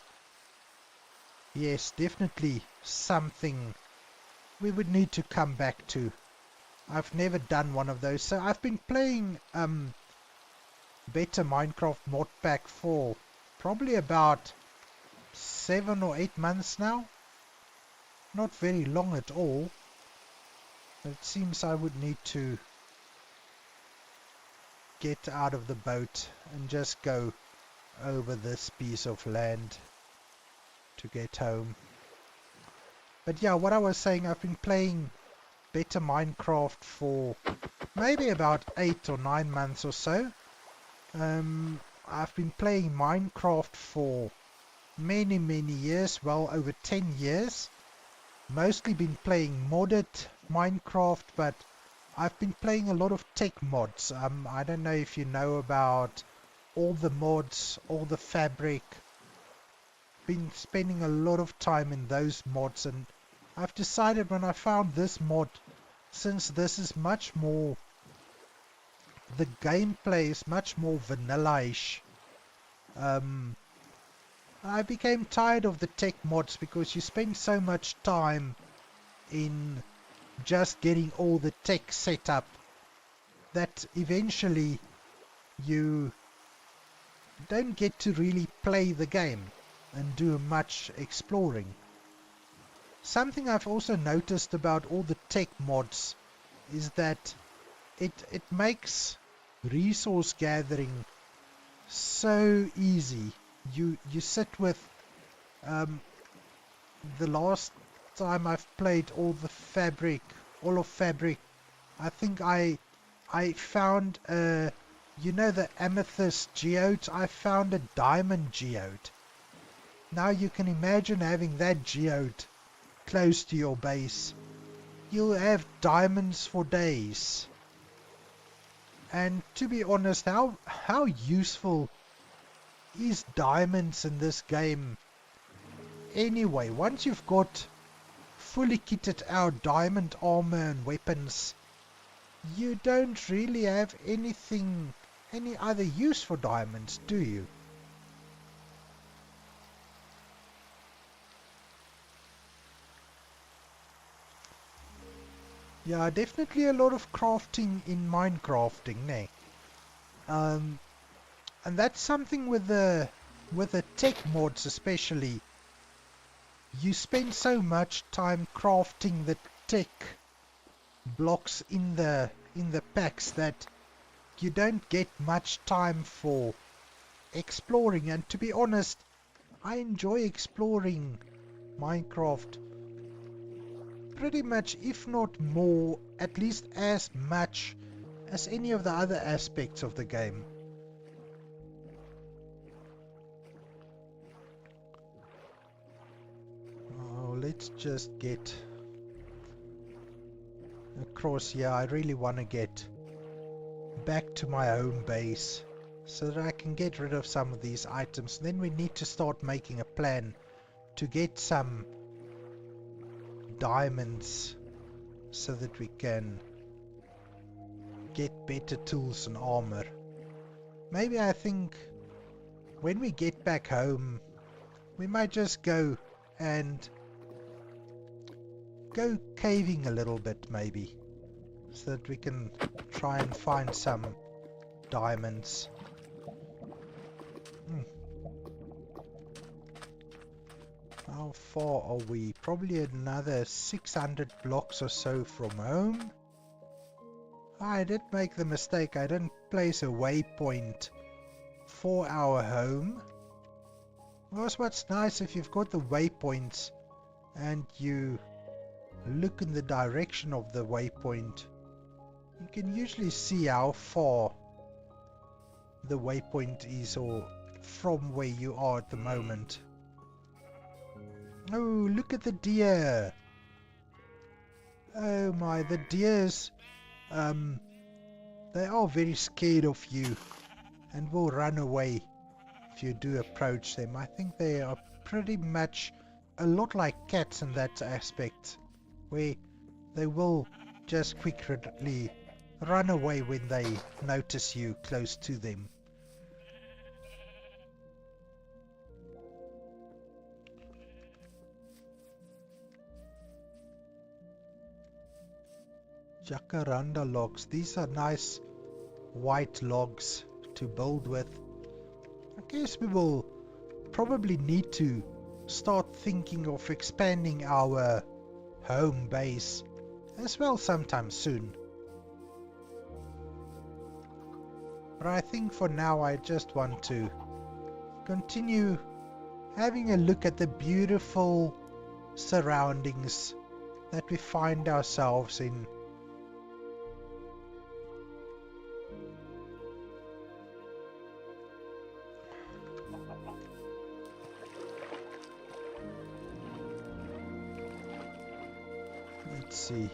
Yes, definitely something we would need to come back to. I've never done one of those, so I've been playing Better Minecraft Modpack for probably about 7 or 8 months now. Not very long at all. It seems I would need to get out of the boat and just go over this piece of land to get home. But yeah, what I was saying, I've been playing Better Minecraft for maybe about 8 or 9 months or so. I've been playing Minecraft for many years, well over 10 years. Mostly been playing modded Minecraft, but I've been playing a lot of tech mods. I don't know if you know about all the mods, all the fabric. Been spending a lot of time in those mods, and I've decided when I found this mod, since this is much more, the gameplay is much more vanilla-ish. I became tired of the tech mods because you spend so much time in just getting all the tech set up that eventually you don't get to really play the game and do much exploring. something I've also noticed about all the tech mods is that it makes resource gathering so easy. You sit with the last time I've played all of fabric, I think I found you know, the amethyst geode. I found a diamond geode. Now you can imagine having that geode close to your base. You'll have diamonds for days. And to be honest, how useful is diamonds in this game anyway? Once you've got fully kitted out diamond armor and weapons, you don't really have any other use for diamonds, do you? Yeah, definitely a lot of crafting in Minecrafting, ne? Um, and that's something with the tech mods especially. You spend so much time crafting the tech blocks in the packs that you don't get much time for exploring. And to be honest, I enjoy exploring Minecraft pretty much, if not more, at least as much as any of the other aspects of the game. Oh, let's just get across here. I really want to get back to my home base so that I can get rid of some of these items. Then we need to start making a plan to get some diamonds so that we can get better tools and armor. Maybe I think when we get back home, we might just go caving a little bit, maybe, so that we can try and find some diamonds. How far are we? Probably another 600 blocks or so from home. I did make the mistake. I didn't place a waypoint for our home. Because what's nice, if you've got the waypoints and you look in the direction of the waypoint, you can usually see how far the waypoint is, or from where you are at the moment. Oh, look at the deer! Oh my, the deers, they are very scared of you and will run away if you do approach them. I think they are pretty much a lot like cats in that aspect, where they will just quickly run away when they notice you close to them. Jacaranda logs. These are nice white logs to build with. I guess we will probably need to start thinking of expanding our home base as well sometime soon. But I think for now I just want to continue having a look at the beautiful surroundings that we find ourselves in. Let's see.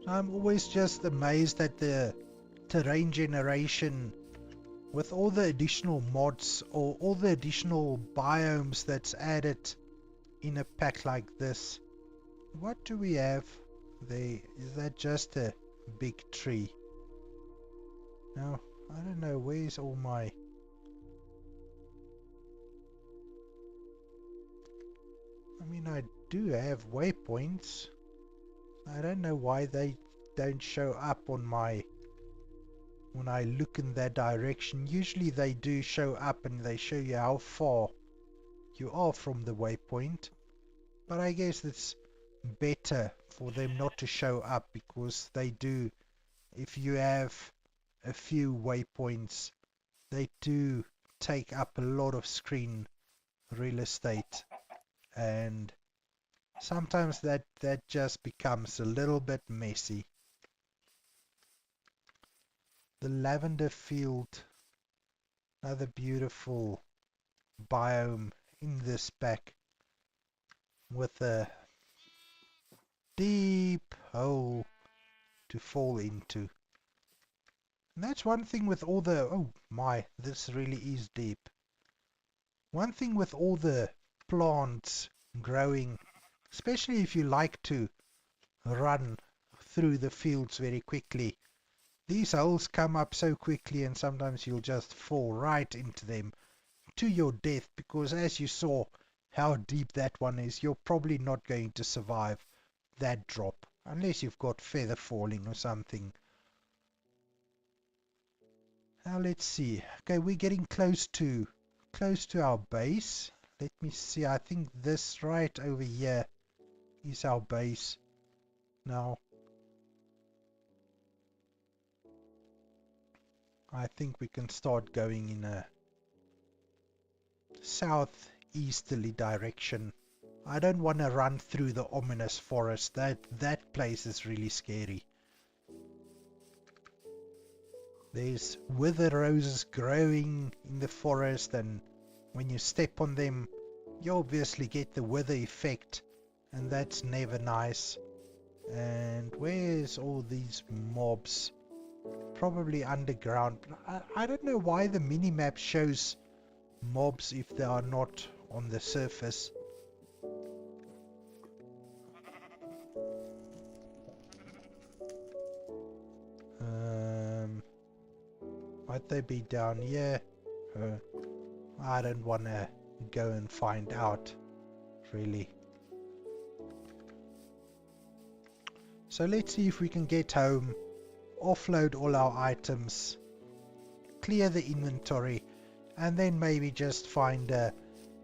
I'm always just amazed at the terrain generation with all the additional mods or all the additional biomes that's added in a pack like this. What do we have there? Is that just a big tree? No, I don't know. Where's all my... I mean, I do have waypoints. I don't know why they don't show up on my, when I look in that direction. Usually they do show up and they show you how far you are from the waypoint, but I guess it's better for them not to show up, because they do, if you have a few waypoints, they do take up a lot of screen real estate, and sometimes that just becomes a little bit messy. The lavender field, another beautiful biome in this pack, with a deep hole to fall into. And that's one thing with all the, oh my, this really is deep. One thing with all the plants growing, especially if you like to run through the fields very quickly, these holes come up so quickly, and sometimes you'll just fall right into them to your death, because as you saw how deep that one is, you're probably not going to survive that drop unless you've got feather falling or something. Now let's see. Okay, we're getting close to our base. Let me see. I think this right over here is our base. Now I think we can start going in a southeasterly direction. I don't want to run through the ominous forest. That place is really scary. There's wither roses growing in the forest, and when you step on them, you obviously get the wither effect, and that's never nice. And where's all these mobs? Probably underground. I don't know why the minimap shows mobs if they are not on the surface. Might they be down here? I don't want to go and find out, really. So let's see if we can get home, offload all our items, clear the inventory, and then maybe just find a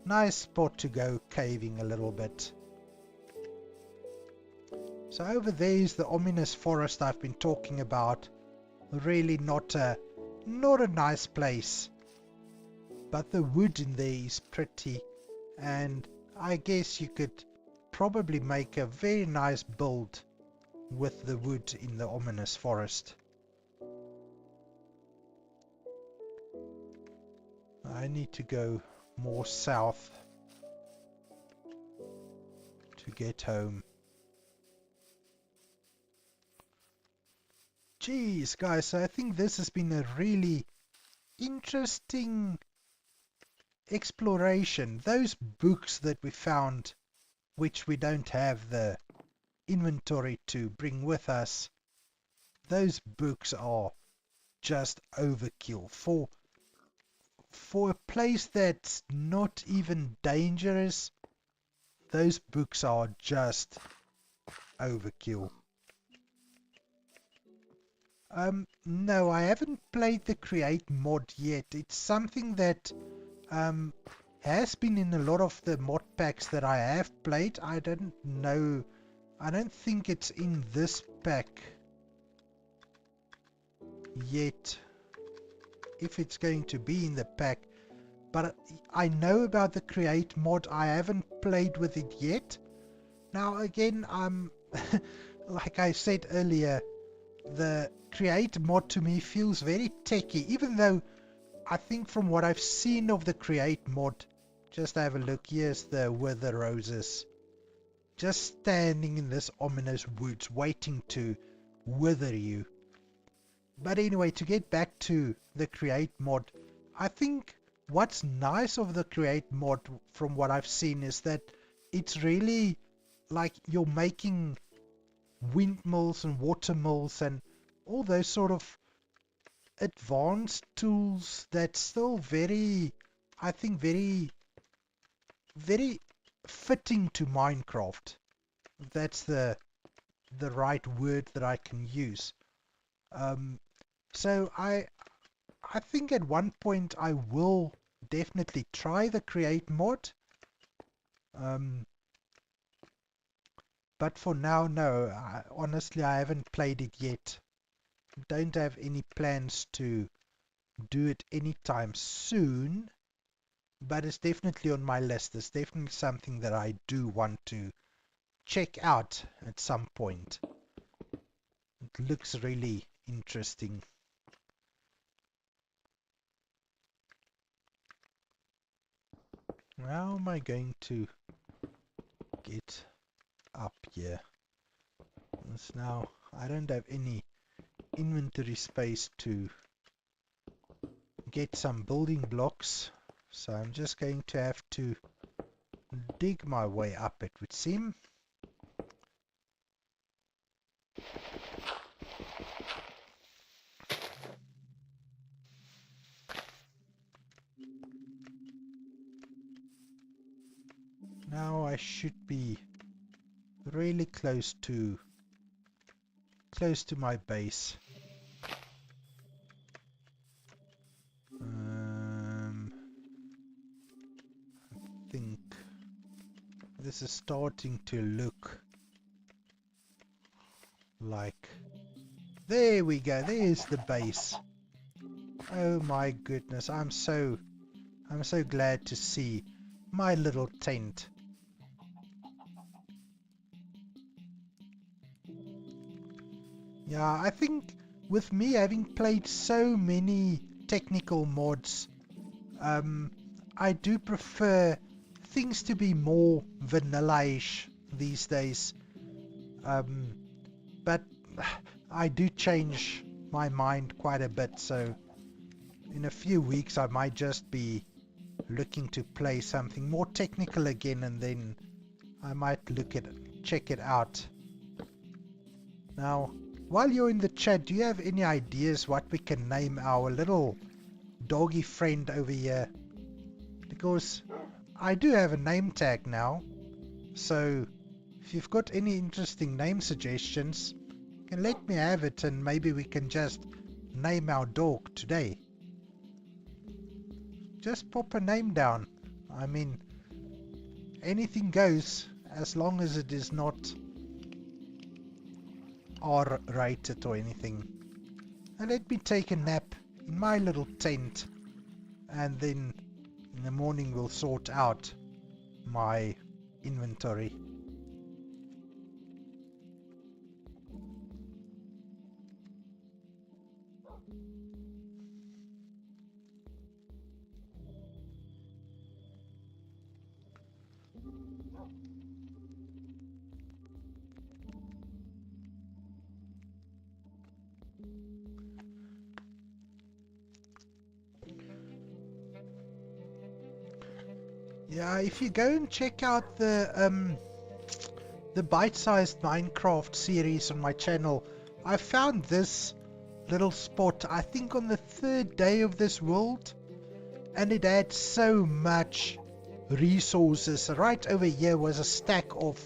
nice spot to go caving a little bit. So over there is the ominous forest I've been talking about. Really not a nice place, but the wood in there is pretty, and I guess you could probably make a very nice build with the wood in the ominous forest. I need to go more south to get home. Geez, guys, so I think this has been a really interesting exploration. Those books that we found, which we don't have the inventory to bring with us, those books are just overkill. For a place that's not even dangerous, those books are just overkill. No, I haven't played the Create mod yet. It's something that has been in a lot of the mod packs that I have played. I don't know. I don't think it's in this pack yet, if it's going to be in the pack. But I know about the Create mod. I haven't played with it yet. Now again, like I said earlier, the Create mod to me feels very techy, even though I think from what I've seen of the Create mod, just have a look, here's the wither roses, just standing in this ominous woods waiting to wither you. But anyway, to get back to the Create mod, I think what's nice of the Create mod from what I've seen is that it's really like you're making windmills and water mills and all those sort of advanced tools that's still very, I think, very fitting to Minecraft. That's the the right word that I can use. So I think at one point I will definitely try the create mod. But for now, no. Honestly, I haven't played it yet. Don't have any plans to do it anytime soon. But it's definitely on my list. It's definitely something that I do want to check out at some point. It looks really interesting. How am I going to get up here? It's now, I don't have any inventory space to get some building blocks, so I'm just going to have to dig my way up, it would seem. Now I should be really close to my base. I think this is starting to look like, there we go, there's the base. Oh my goodness, I'm so glad to see my little tent. Yeah, I think with me having played so many technical mods, I do prefer things to be more vanilla-ish these days. But I do change my mind quite a bit, so in a few weeks I might just be looking to play something more technical again, and then I might check it out. Now, while you're in the chat, do you have any ideas what we can name our little doggy friend over here? Because I do have a name tag now, so if you've got any interesting name suggestions, you can let me have it, and maybe we can just name our dog today. Just pop a name down. I mean, anything goes as long as it is not R-rated or anything. And let me take a nap in my little tent, and then in the morning we'll sort out my inventory. Yeah, if you go and check out the bite-sized Minecraft series on my channel, I found this little spot, I think on the 3rd day of this world, and it had so much resources. Right over here was a stack of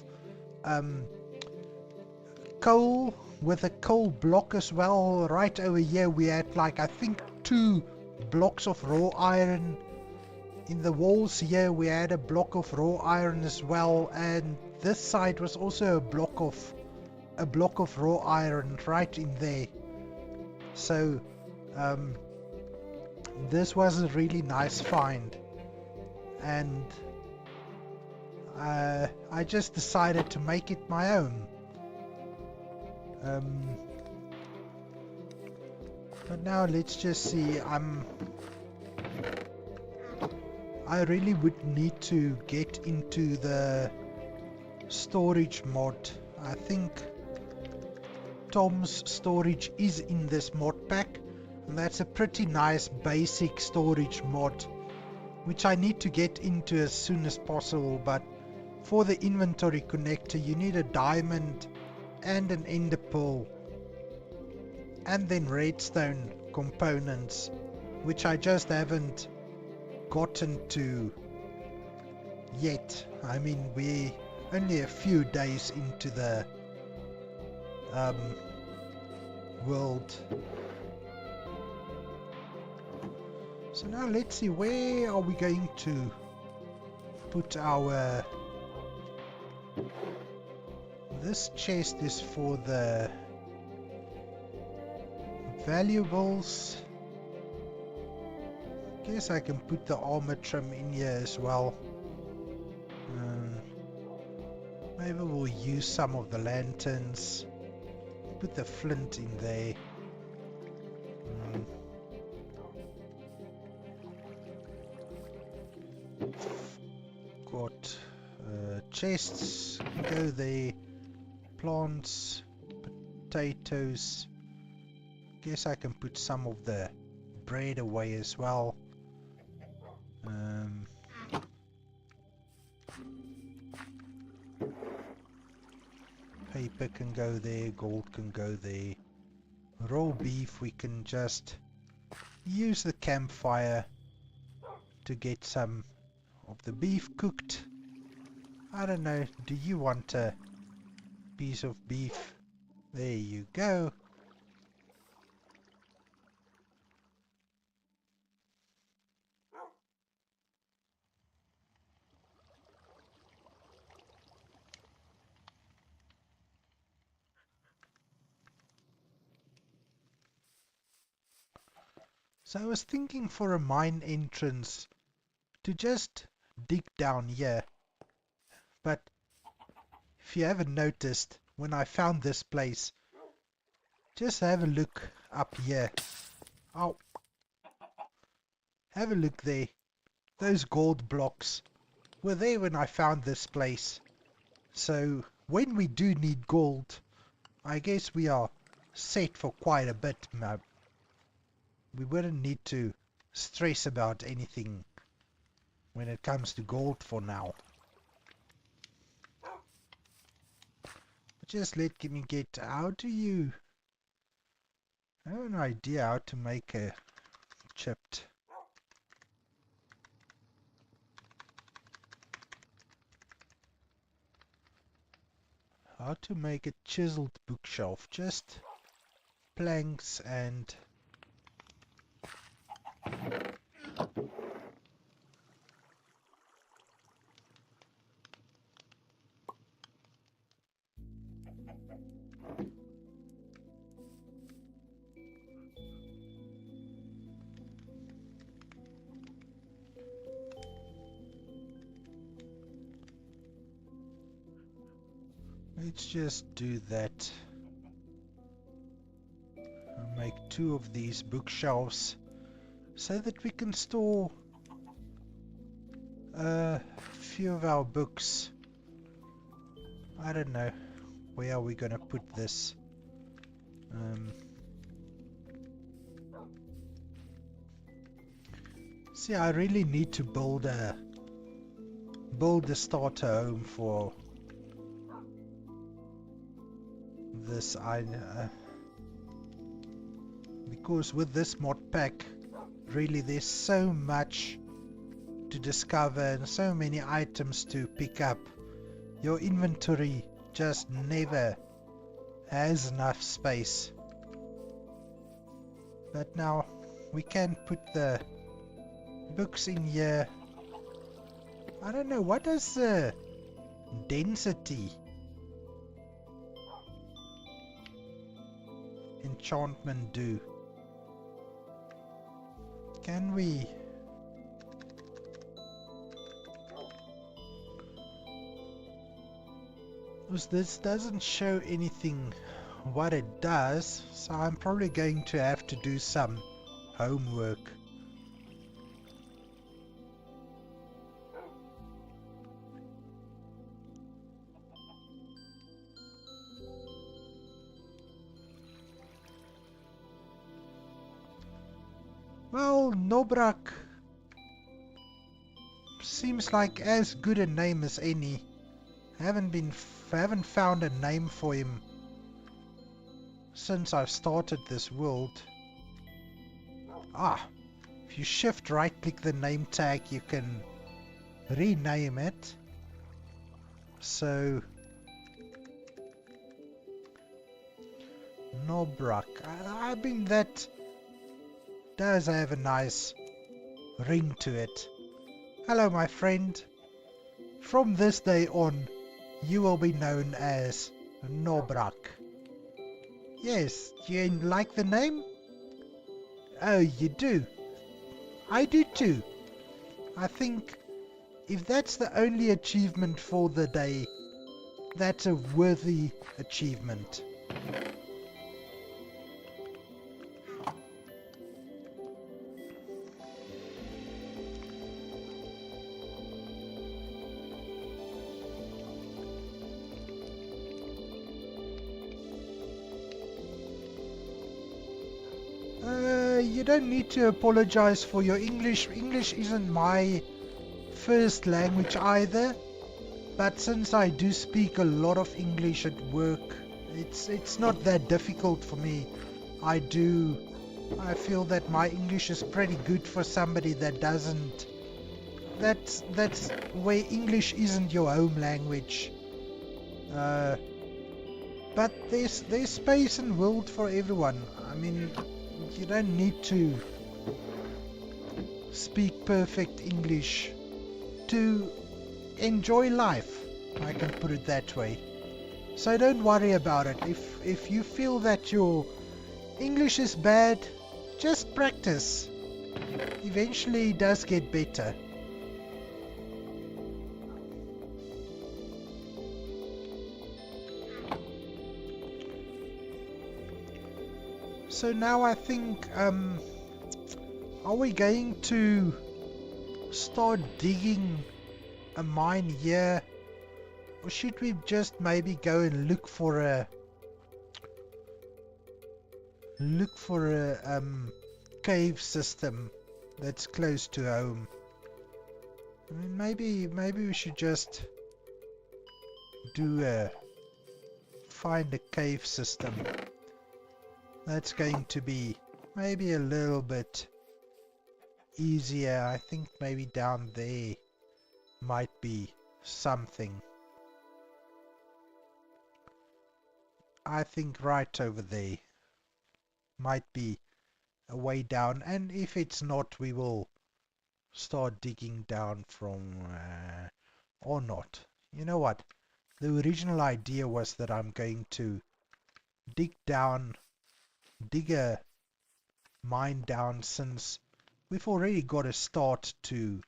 coal with a coal block as well. Right over here we had, like, I think 2 blocks of raw iron. In the walls here we had a block of raw iron as well, and this side was also a block of raw iron right in there. So this was a really nice find, and I just decided to make it my own. But now let's just see. I really would need to get into the storage mod. I think Tom's storage is in this mod pack, and that's a pretty nice basic storage mod, which I need to get into as soon as possible. But for the inventory connector you need a diamond and an ender pearl, and then redstone components, which I just haven't gotten to yet. I mean, we're only a few days into world. So now let's see, where are we going to put our... This chest is for the valuables. Guess I can put the armor trim in here as well. Maybe we'll use some of the lanterns. Put the flint in there. Got chests, go there. Plants, potatoes. Guess I can put some of the bread away as well. Paper can go there, gold can go there. Raw beef, we can just use the campfire to get some of the beef cooked. I don't know, do you want a piece of beef? There you go. So I was thinking for a mine entrance to just dig down here. But if you haven't noticed, when I found this place, just have a look up here. Oh, have a look there. Those gold blocks were there when I found this place. So when we do need gold, I guess we are set for quite a bit. We wouldn't need to stress about anything when it comes to gold for now. Just let me get, how do you... I have an idea how to make a chipped. How to make a chiseled bookshelf. Just planks and... Let's just do that. I'll make 2 of these bookshelves so that we can store a few of our books. I don't know, where are we gonna put this? See, I really need to build a starter home for this. Because with this mod pack, really there's so much to discover and so many items to pick up. Your inventory just never has enough space. But now we can put the books in here. I don't know, what does the density enchantment do? Can we... Because this doesn't show anything what it does, so I'm probably going to have to do some homework. Well, Nobrak seems like as good a name as any. I haven't found a name for him since I've started this world. If you shift right click the name tag, you can rename it. So Nobrak. I mean, that does have a nice ring to it. Hello, my friend. From this day on, you will be known as Nobrak. Yes, you like the name? Oh, you do? I do too. I think if that's the only achievement for the day, that's a worthy achievement. You don't need to apologize for your English. English isn't my first language either, but since I do speak a lot of English at work, it's not that difficult for me. I feel that my English is pretty good for somebody that doesn't. That's where English isn't your home language. But there's space and world for everyone. I mean, you don't need to speak perfect English to enjoy life. I can put it that way. So don't worry about it. If you feel that your English is bad, just practice. Eventually it does get better. So now I think, are we going to start digging a mine here? Or should we just maybe go and look for a cave system that's close to home? I mean, maybe we should just find a cave system. That's going to be maybe a little bit easier. I think maybe down there might be something. I think right over there might be a way down, and if it's not, we will start digging down from or not. You know what? The original idea was that I'm going to dig a mine down, since we've already got a start to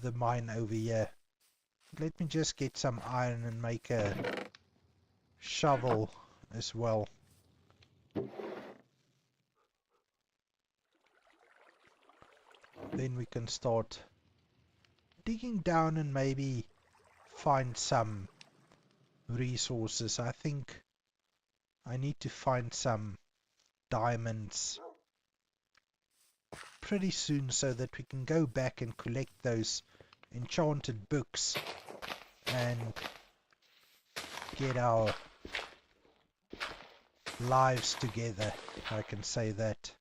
the mine over here. Let me just get some iron and make a shovel as well. Then we can start digging down and maybe find some resources. I think I need to find some diamonds pretty soon so that we can go back and collect those enchanted books and get our lives together, if I can say that.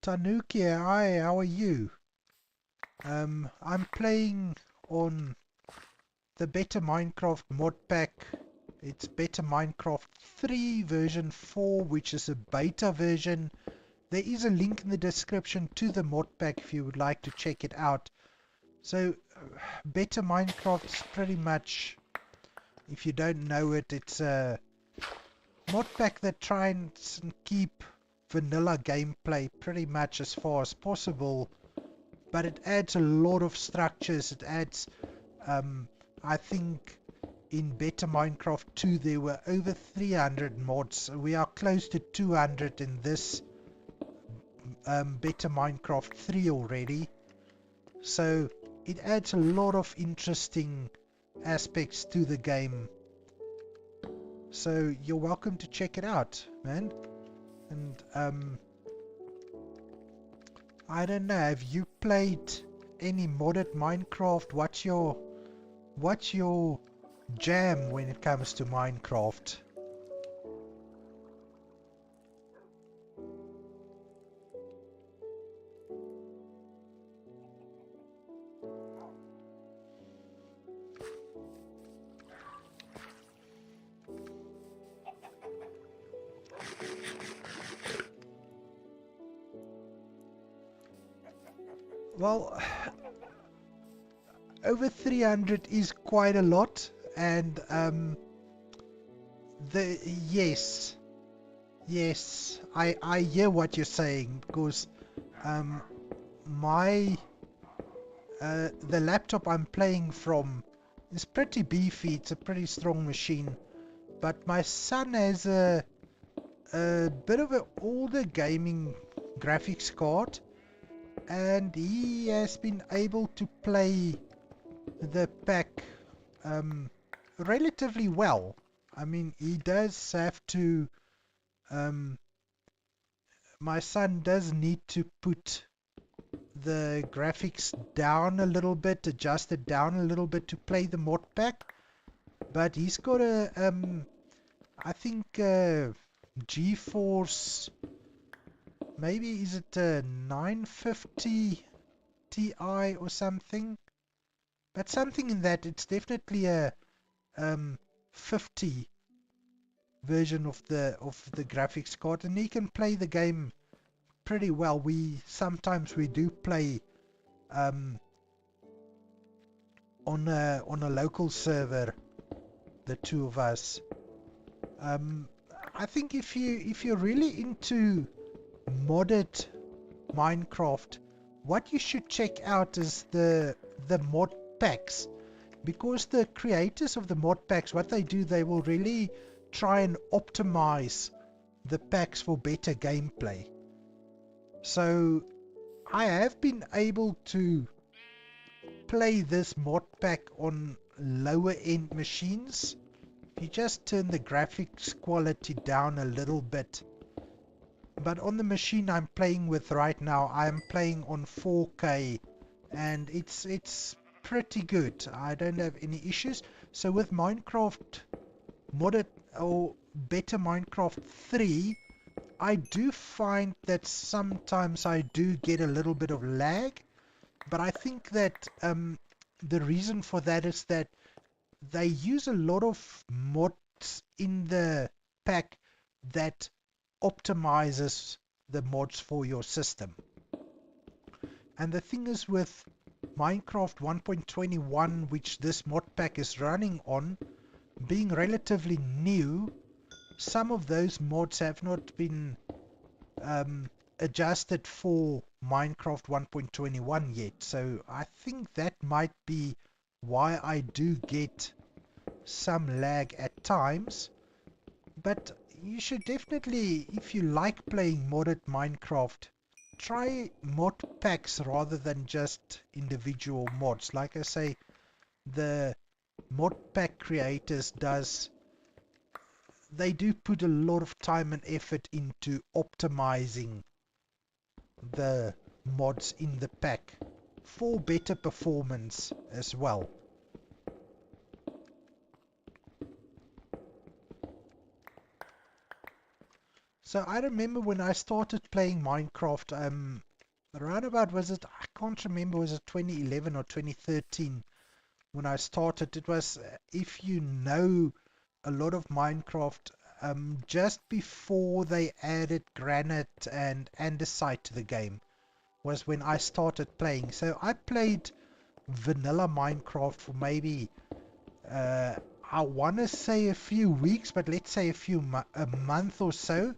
Tanuki, hi, how are you? I'm playing on the Better Minecraft Modpack. It's Better Minecraft 3 version 4, which is a beta version. There is a link in the description to the Modpack if you would like to check it out. So, Better Minecraft is pretty much, if you don't know it, it's a Modpack that tries and keep vanilla gameplay pretty much as far as possible, but it adds a lot of structures. It adds, I think in Better Minecraft 2 there were over 300 mods. We are close to 200 in this Better Minecraft 3 already. So it adds a lot of interesting aspects to the game. So you're welcome to check it out, man. And I don't know, have you played any modded Minecraft? What's your jam when it comes to Minecraft? Well, over 300 is quite a lot, and the yes, I hear what you're saying, because um my the laptop I'm playing from is pretty beefy. It's a pretty strong machine, but my son has a bit of an older gaming graphics card, and he has been able to play the pack relatively well. I mean, he does have to, um, my son does need to put the graphics down a little bit, adjust it down a little bit to play the Modpack, but he's got a, I think, GeForce, maybe is it a 950 Ti or something? But something in that. It's definitely a 50 version of the graphics card, and he can play the game pretty well. We sometimes we do play um, on a local server, the two of us. Um, I think if you're really into modded Minecraft, what you should check out is the mod packs, because the creators of the mod packs, what they do, they will really try and optimize the packs for better gameplay. So I have been able to play this mod pack on lower end machines. If you just turn the graphics quality down a little bit. But on the machine I'm playing with right now, I'm playing on 4K, and it's pretty good. I don't have any issues. So with Minecraft modded or better Minecraft 3, I do find that sometimes I do get a little bit of lag, but I think that the reason for that is that they use a lot of mods in the pack that optimizes the mods for your system. And the thing is, with Minecraft 1.21, which this mod pack is running on, being relatively new, some of those mods have not been adjusted for Minecraft 1.21 yet. So I think that might be why I do get some lag at times. But you should definitely, if you like playing modded Minecraft, try mod packs rather than just individual mods. Like I say, the mod pack creators they do put a lot of time and effort into optimizing the mods in the pack for better performance as well. So I remember when I started playing Minecraft, around about, was it, I can't remember, was it 2011 or 2013 when I started? It was, if you know a lot of Minecraft, just before they added granite and andesite to the game was when I started playing. So I played vanilla Minecraft for maybe, I want to say a few weeks, but let's say a month or so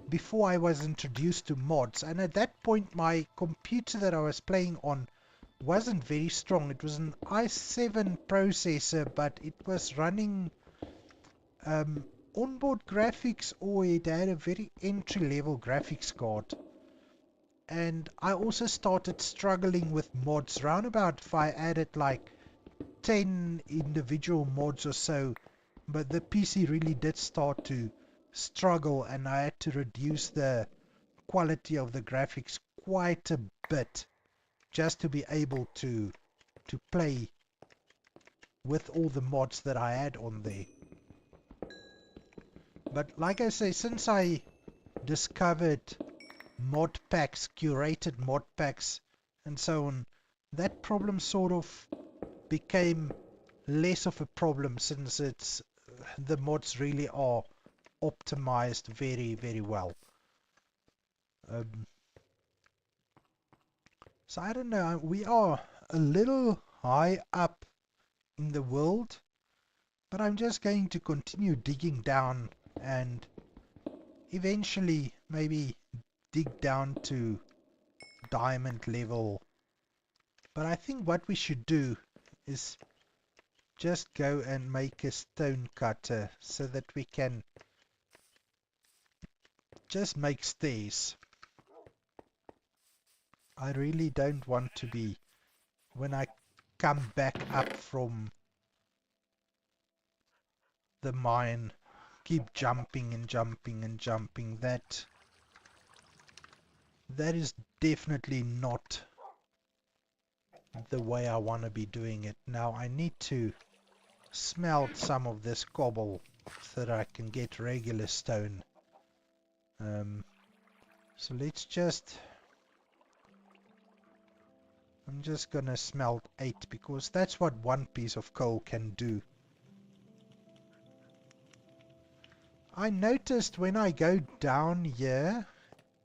before I was introduced to mods. And at that point, my computer that I was playing on wasn't very strong. It was an i7 processor, but it was running onboard graphics, or it had a very entry-level graphics card. And I also started struggling with mods. Round about, if I added like 10 individual mods or so, but the PC really did start to struggle, and I had to reduce the quality of the graphics quite a bit just to be able to play with all the mods that I had on there. But like I say, since I discovered mod packs, curated mod packs and so on, that problem sort of became less of a problem, since the mods really are optimized very, very well. Um, So I don't know, we are a little high up in the world, but I'm just going to continue digging down and eventually maybe dig down to diamond level. But I think what we should do is just go and make a stone cutter so that we can just make stairs. I really don't want to be, when I come back up from the mine, keep jumping and jumping and jumping. That is definitely not the way I want to be doing it. Now I need to smelt some of this cobble so that I can get regular stone. So let's just, I'm just gonna smelt 8 because that's what one piece of coal can do. I noticed when I go down here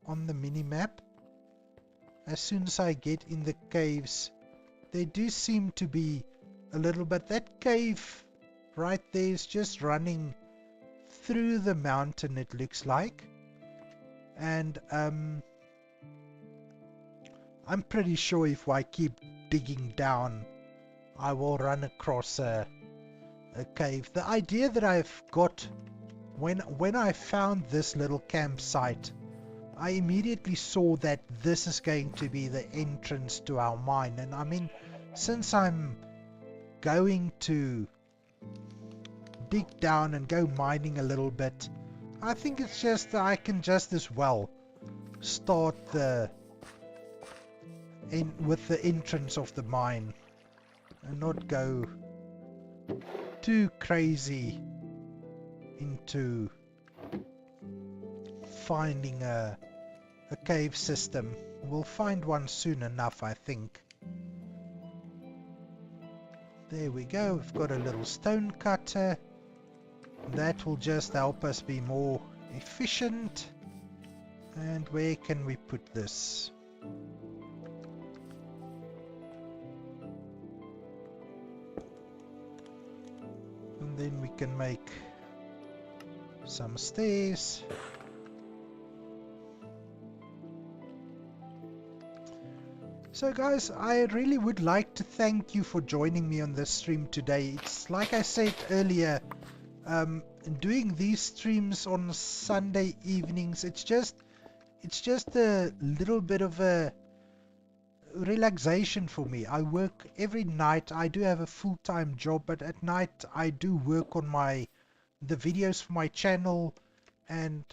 on the mini-map, as soon as I get in the caves, they do seem to be a little bit. That cave right there is just running through the mountain, it looks like. And I'm pretty sure if I keep digging down, I will run across a cave. The idea that I've got when I found this little campsite, I immediately saw that this is going to be the entrance to our mine. And I mean, since I'm going to dig down and go mining a little bit, I think it's just I can just as well start with the entrance of the mine and not go too crazy into finding a cave system. We'll find one soon enough, I think. There we go, we've got a little stone cutter. That will just help us be more efficient. And where can we put this? And then we can make some stairs. So guys, I really would like to thank you for joining me on this stream today. It's like I said earlier, doing these streams on Sunday evenings, it's just a little bit of a relaxation for me. I work every night. I do have a full-time job, but at night I do work on the videos for my channel, and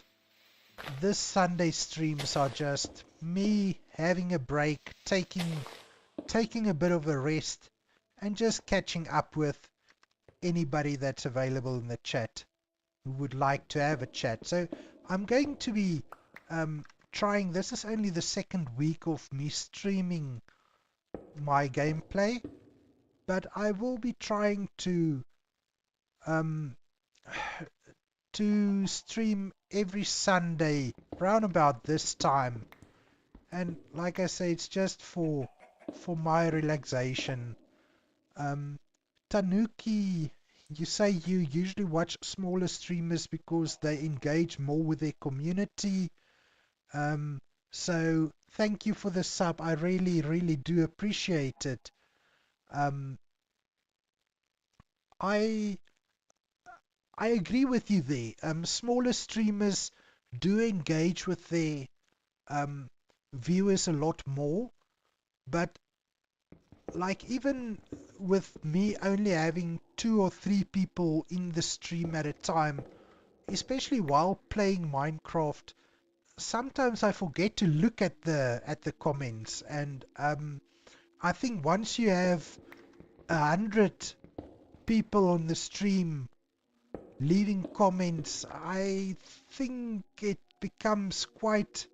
this Sunday streams are just me having a break, taking a bit of a rest, and just catching up with anybody that's available in the chat who would like to have a chat. So I'm going to be trying, this is only the second week of me streaming my gameplay, but I will be trying to stream every Sunday round about this time. And like I say, it's just for my relaxation. Tanuki, you say you usually watch smaller streamers because they engage more with their community. So thank you for the sub. I really do appreciate it. I agree with you there. Smaller streamers do engage with their viewers a lot more, but like even with me only having 2 or 3 people in the stream at a time, especially while playing Minecraft, sometimes I forget to look at the comments. And I think once you have 100 people on the stream leaving comments, I think it becomes quite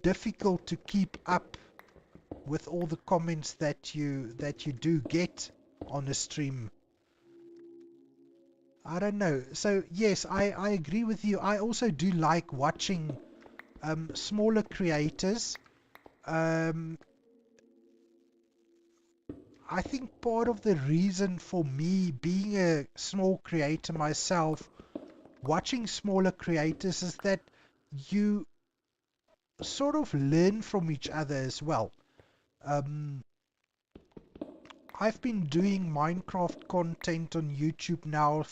difficult to keep up with all the comments that you do get on a stream. I don't know. So yes, I agree with you. I also do like watching smaller creators I think part of the reason for me being a small creator myself, watching smaller creators, is that you sort of learn from each other as well. Um, I've been doing Minecraft content on YouTube now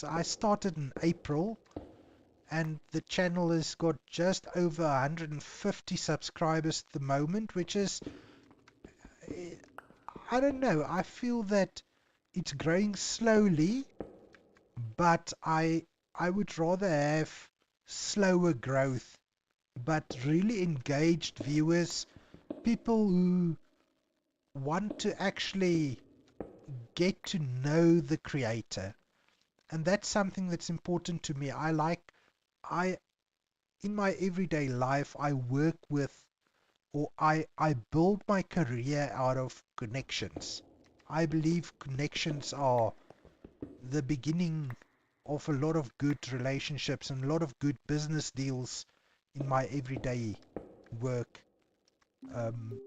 I started in April, and the channel has got just over 150 subscribers at the moment, which is, eh, I don't know, I feel that it's growing slowly, but I would rather have slower growth, but really engaged viewers, people who want to actually get to know the creator. And that's something that's important to me. I in my everyday life, I work with, or I build my career out of connections. I believe connections are the beginning of a lot of good relationships and a lot of good business deals in my everyday work. Um,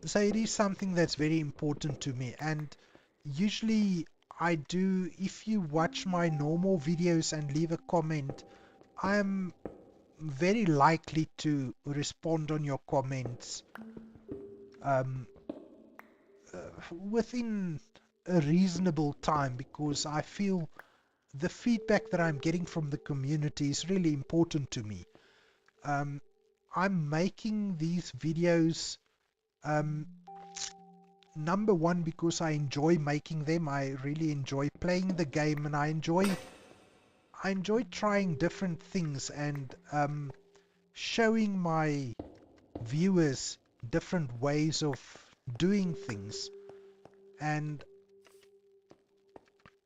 so it is something that's very important to me, and usually I do, if you watch my normal videos and leave a comment, I'm very likely to respond on your comments um, within a reasonable time, because I feel the feedback that I'm getting from the community is really important to me. Um, I'm making these videos, um, number one, because I enjoy making them. I really enjoy playing the game, and I enjoy trying different things and showing my viewers different ways of doing things. And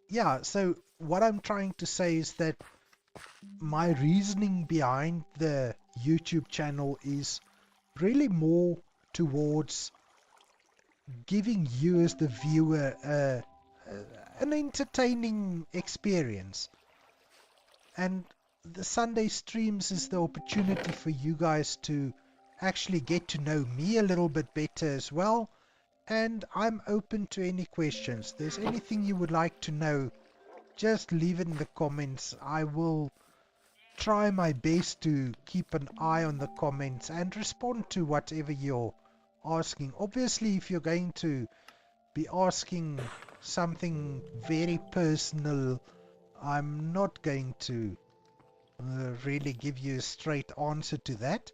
yeah, so what I'm trying to say is that my reasoning behind the YouTube channel is really more towards giving you as the viewer an entertaining experience. And the Sunday streams is the opportunity for you guys to actually get to know me a little bit better as well. And I'm open to any questions. If there's anything you would like to know, just leave it in the comments. I will try my best to keep an eye on the comments and respond to whatever you're asking. Obviously, if you're going to be asking something very personal, I'm not going to really give you a straight answer to that.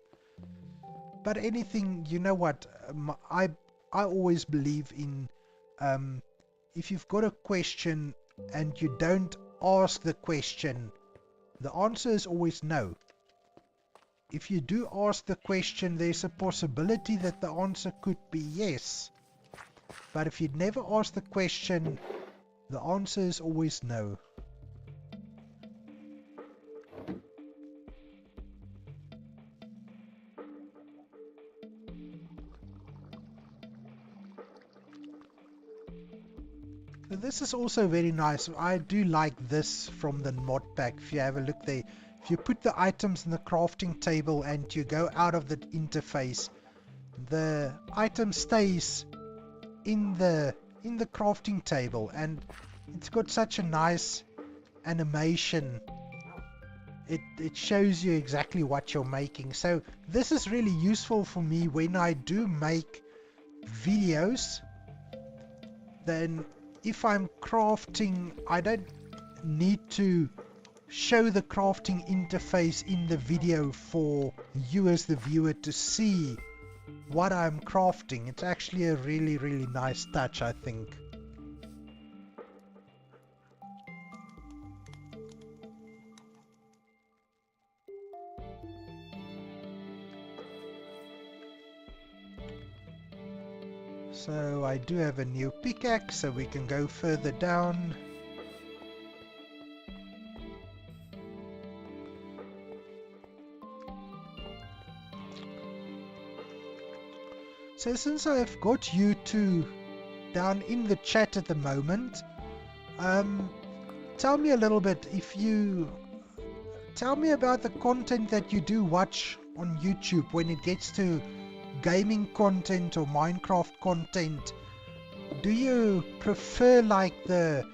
But anything, you know what, I always believe in, if you've got a question and you don't ask the question, the answer is always no. If you do ask the question, there's a possibility that the answer could be yes. But if you never ask the question, the answer is always no. So this is also very nice. I do like this from the Modpack. If you have a look there, if you put the items in the crafting table and you go out of the interface, the item stays in the crafting table, and it's got such a nice animation. It shows you exactly what you're making. So this is really useful for me when I do make videos. Then if I'm crafting, I don't need to show the crafting interface in the video for you as the viewer to see what I'm crafting. It's actually a really, really nice touch, I think. So I do have a new pickaxe, so we can go further down. So since I've got you two down in the chat at the moment, tell me a little bit, tell me about the content that you do watch on YouTube when it gets to gaming content or Minecraft content, do you prefer like the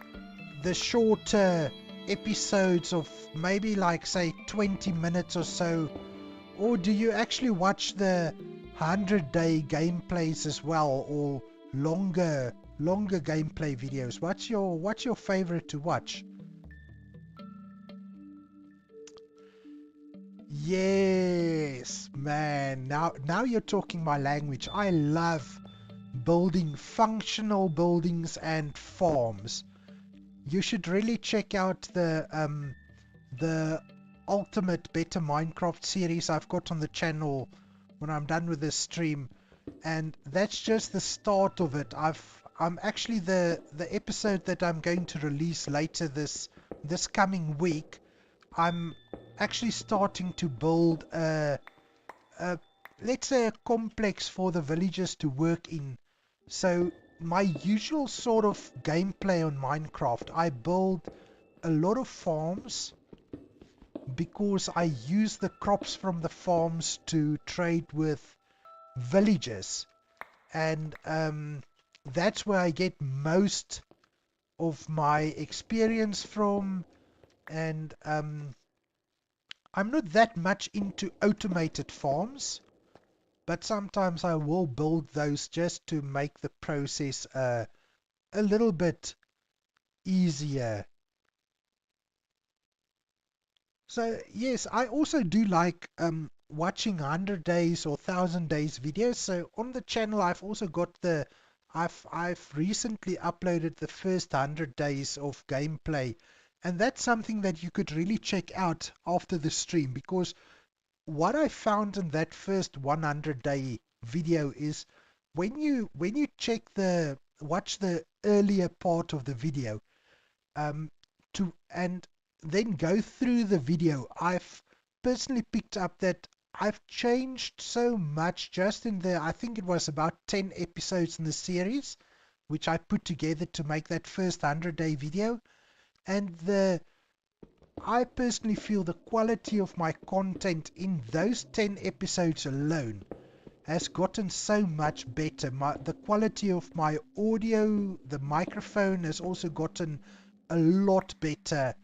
shorter episodes of maybe like say 20 minutes or so, or do you actually watch the 100-day gameplays as well, or longer gameplay videos? What's your favorite to watch? Yes, man. Now you're talking my language. I love building functional buildings and farms. You should really check out the Ultimate Better Minecraft series I've got on the channel when I'm done with this stream, and that's just the start of it. I'm actually the episode that I'm going to release later this coming week. I'm actually starting to build a let's say a complex for the villagers to work in. So my usual sort of gameplay on Minecraft, I build a lot of farms because I use the crops from the farms to trade with villagers, and that's where I get most of my experience from. And I'm not that much into automated farms, but sometimes I will build those just to make the process a little bit easier. So yes, I also do like watching 100 days or 1000 days videos. So on the channel I've also got I've recently uploaded the first 100 days of gameplay, and that's something that you could really check out after the stream, because what I found in that first 100-day video is when you watch the earlier part of the video, and then go through the video, I've personally picked up that I've changed so much just in I think it was about 10 episodes in the series which I put together to make that first 100-day video. And I personally feel the quality of my content in those 10 episodes alone has gotten so much better. The quality of my audio, the microphone, has also gotten a lot better.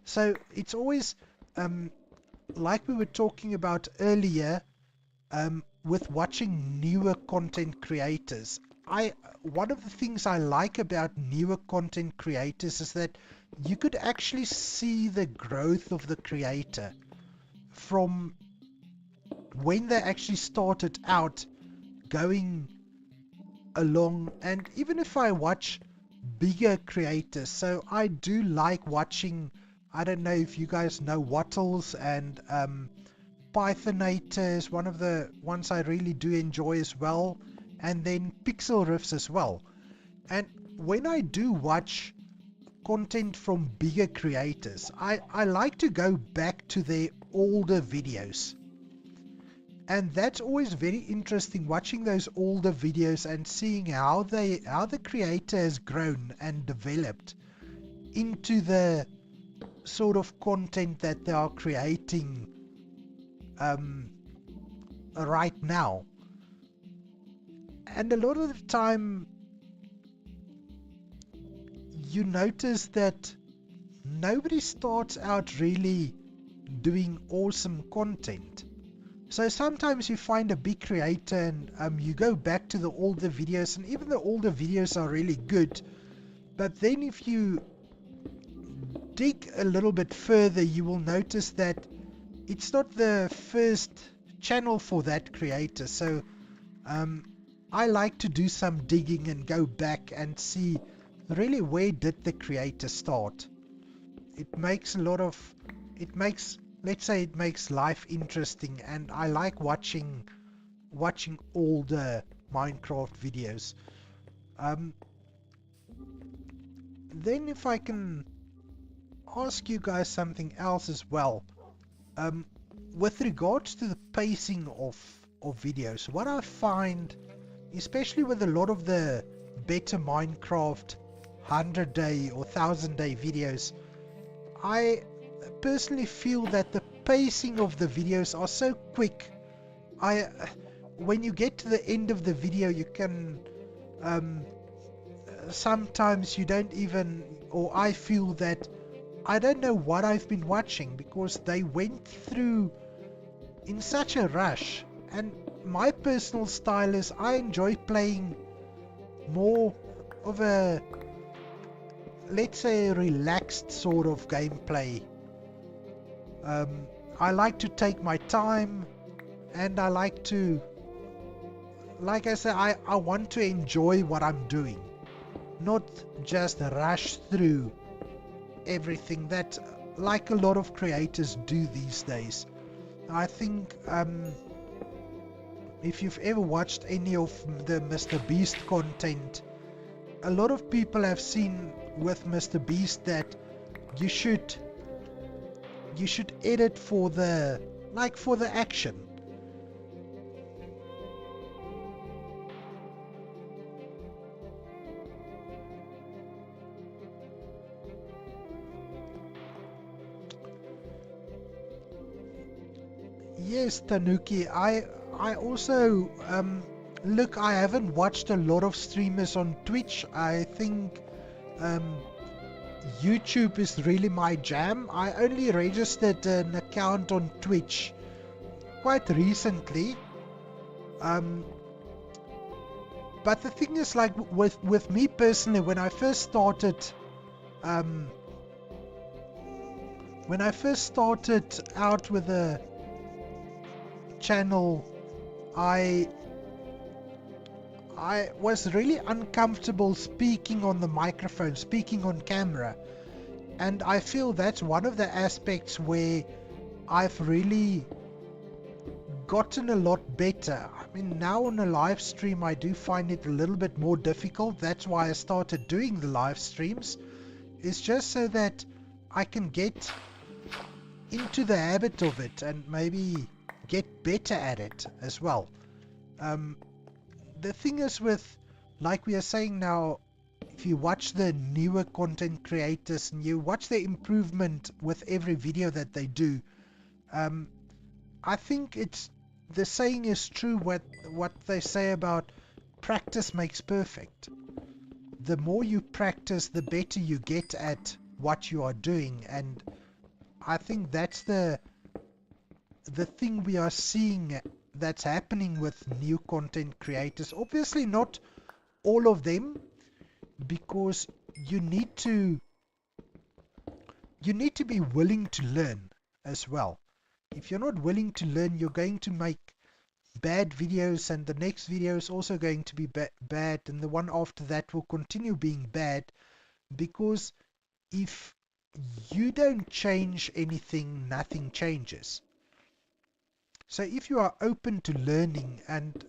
So it's always, like we were talking about earlier, with watching newer content creators. One of the things I like about newer content creators is that you could actually see the growth of the creator from when they actually started out going along. And even if I watch bigger creators, so I do like watching, I don't know if you guys know Wattles and Pythonator is one of the ones I really do enjoy as well, and then Pixel Riffs as well. And when I do watch content from bigger creators, I like to go back to their older videos, and that's always very interesting, watching those older videos and seeing how the creator has grown and developed into the sort of content that they are creating right now. And a lot of the time you notice that nobody starts out really doing awesome content. So sometimes you find a big creator and you go back to the older videos, and even the older videos are really good, but then if you dig a little bit further, you will notice that it's not the first channel for that creator. So I like to do some digging and go back and see really where did the creator start. It makes let's say it makes life interesting, and I like watching older Minecraft videos. Then if I can ask you guys something else as well, with regards to the pacing of videos, what I find, especially with a lot of the better Minecraft 100-day or 1000-day videos, I personally feel that the pacing of the videos are so quick. when you get to the end of the video, you can sometimes you don't even, or I feel that I don't know what I've been watching, because they went through in such a rush. And my personal style is I enjoy playing more of a, let's say, a relaxed sort of gameplay. I like to take my time, and I like to, like I said, I want to enjoy what I'm doing, not just rush through everything that, like a lot of creators do these days. I think if you've ever watched any of the Mr. Beast content, a lot of people have seen with Mr. Beast that you should edit for the, like, for the action. Yes, Tanuki, I also look, I haven't watched a lot of streamers on Twitch. I think YouTube is really my jam. I only registered an account on Twitch quite recently. But the thing is, like, with me personally, when I first started out with a channel, I was really uncomfortable speaking on the microphone, speaking on camera, and I feel that's one of the aspects where I've really gotten a lot better. I mean, now on a live stream I do find it a little bit more difficult. That's why I started doing the live streams. It's just so that I can get into the habit of it and maybe get better at it as well. The thing is, with, like we are saying now, if you watch the newer content creators and you watch their improvement with every video that they do, I think it's, the saying is true, what they say about practice makes perfect. The more you practice, the better you get at what you are doing, and I think that's the thing we are seeing that's happening with new content creators. Obviously not all of them, because you need to be willing to learn as well. If you're not willing to learn, you're going to make bad videos, and the next video is also going to be bad, and the one after that will continue being bad, because if you don't change anything, nothing changes. So if you are open to learning, and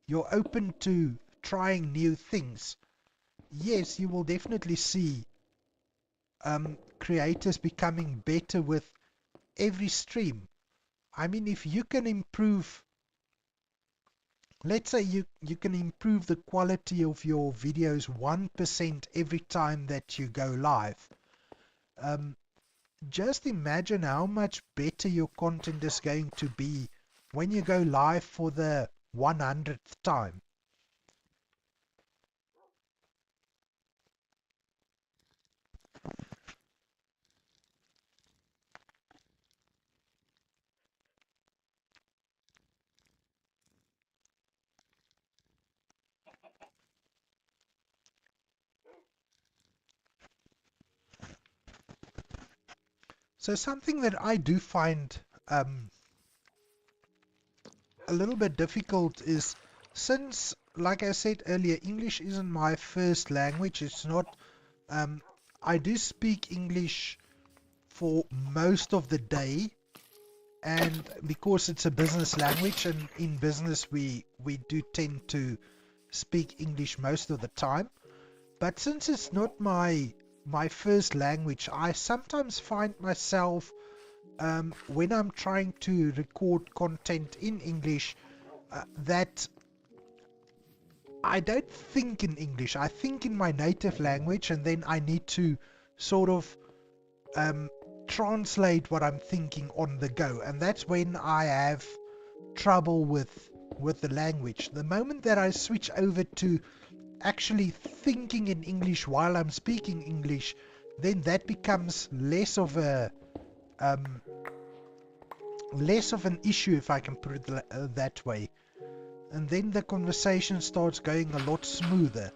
you're open to trying new things, yes, you will definitely see creators becoming better with every stream. I mean, if you can improve, let's say you can improve the quality of your videos 1% every time that you go live, just imagine how much better your content is going to be when you go live for the 100th time. So something that I do find a little bit difficult is, since, like I said earlier, English isn't my first language. It's not, I do speak English for most of the day, and because it's a business language, and in business we do tend to speak English most of the time. But since it's not my first language, I sometimes find myself, when I'm trying to record content in English, that I don't think in English. I think in my native language, and then I need to sort of translate what I'm thinking on the go, and that's when I have trouble with with the language. The moment that I switch over to actually thinking in English while I'm speaking English, then that becomes less of an issue, if I can put it that way. And then the conversation starts going a lot smoother.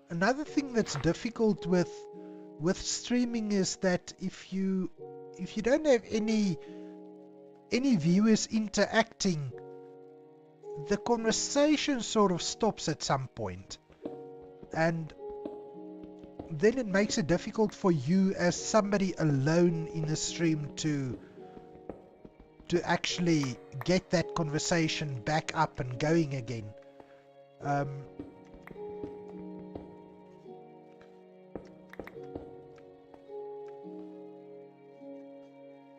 Another thing that's difficult with streaming is that if you don't have any viewers interacting, the conversation sort of stops at some point, and then it makes it difficult for you as somebody alone in a stream to actually get that conversation back up and going again.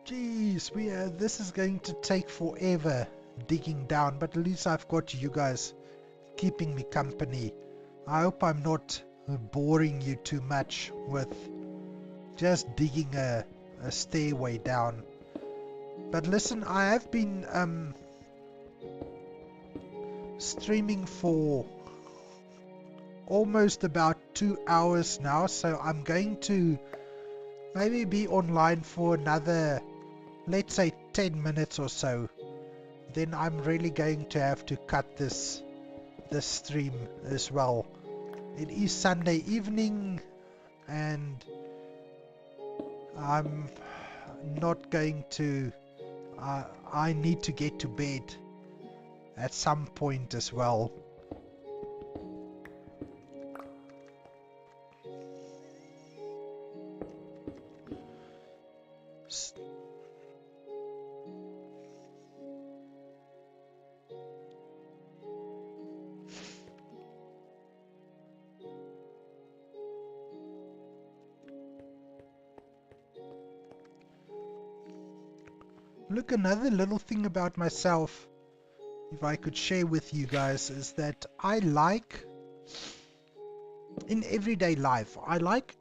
Geez, this is going to take forever digging down, but at least I've got you guys keeping me company. I hope I'm not boring you too much with just digging a stairway down. But listen, I have been streaming for almost about 2 hours now, so I'm going to maybe be online for another, let's say, 10 minutes or so. Then I'm really going to have to cut this stream as well. It is Sunday evening and I'm not going to I need to get to bed at some point as well. Look, another little thing about myself, if I could share with you guys, is that I like, in everyday life, I like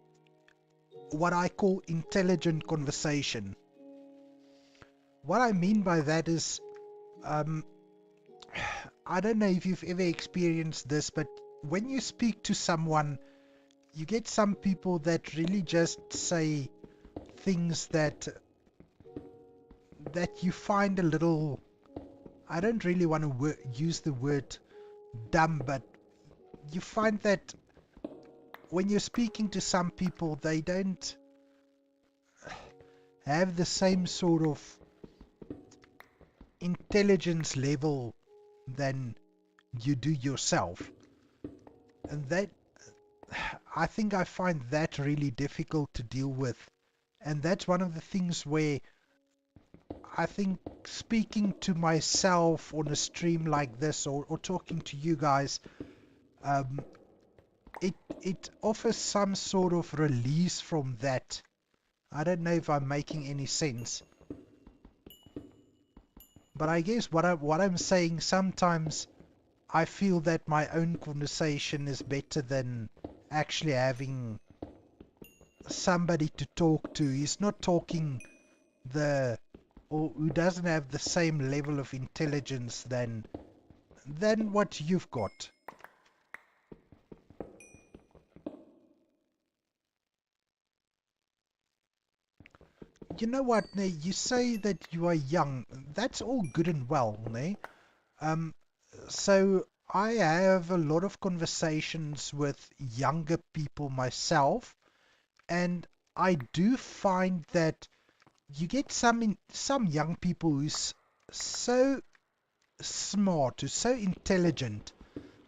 what I call intelligent conversation. What I mean by that is, I don't know if you've ever experienced this, but when you speak to someone, you get some people that really just say things that you find a little, I don't really want to use the word dumb, but you find that when you're speaking to some people, they don't have the same sort of intelligence level than you do yourself. And that, I think I find that really difficult to deal with. And that's one of the things where I think speaking to myself on a stream like this, or talking to you guys, it offers some sort of release from that. I don't know if I'm making any sense, but I guess what I'm saying, sometimes I feel that my own conversation is better than actually having somebody to talk to. He's not talking or who doesn't have the same level of intelligence than what you've got. You know what, ne? You say that you are young. That's all good and well, ne? So I have a lot of conversations with younger people myself, and I do find that you get some young people who's so smart, who's so intelligent,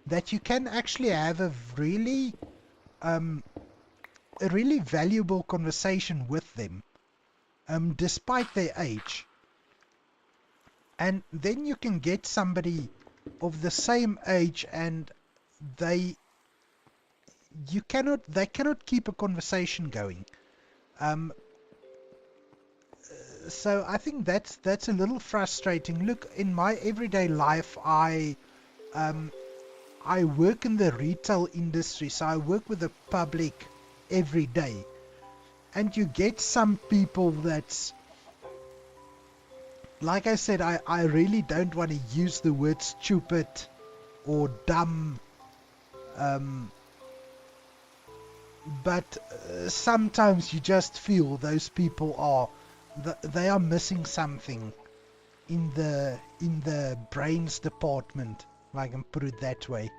that you can actually have a really valuable conversation with them, despite their age. And then you can get somebody of the same age and they cannot keep a conversation going. So I think that's a little frustrating. Look, in my everyday life, I work in the retail industry, so I work with the public every day, and you get some people that's like I said, I really don't want to use the word stupid or dumb, but sometimes you just feel those people are, they are missing something in the brains department, if I can put it that way.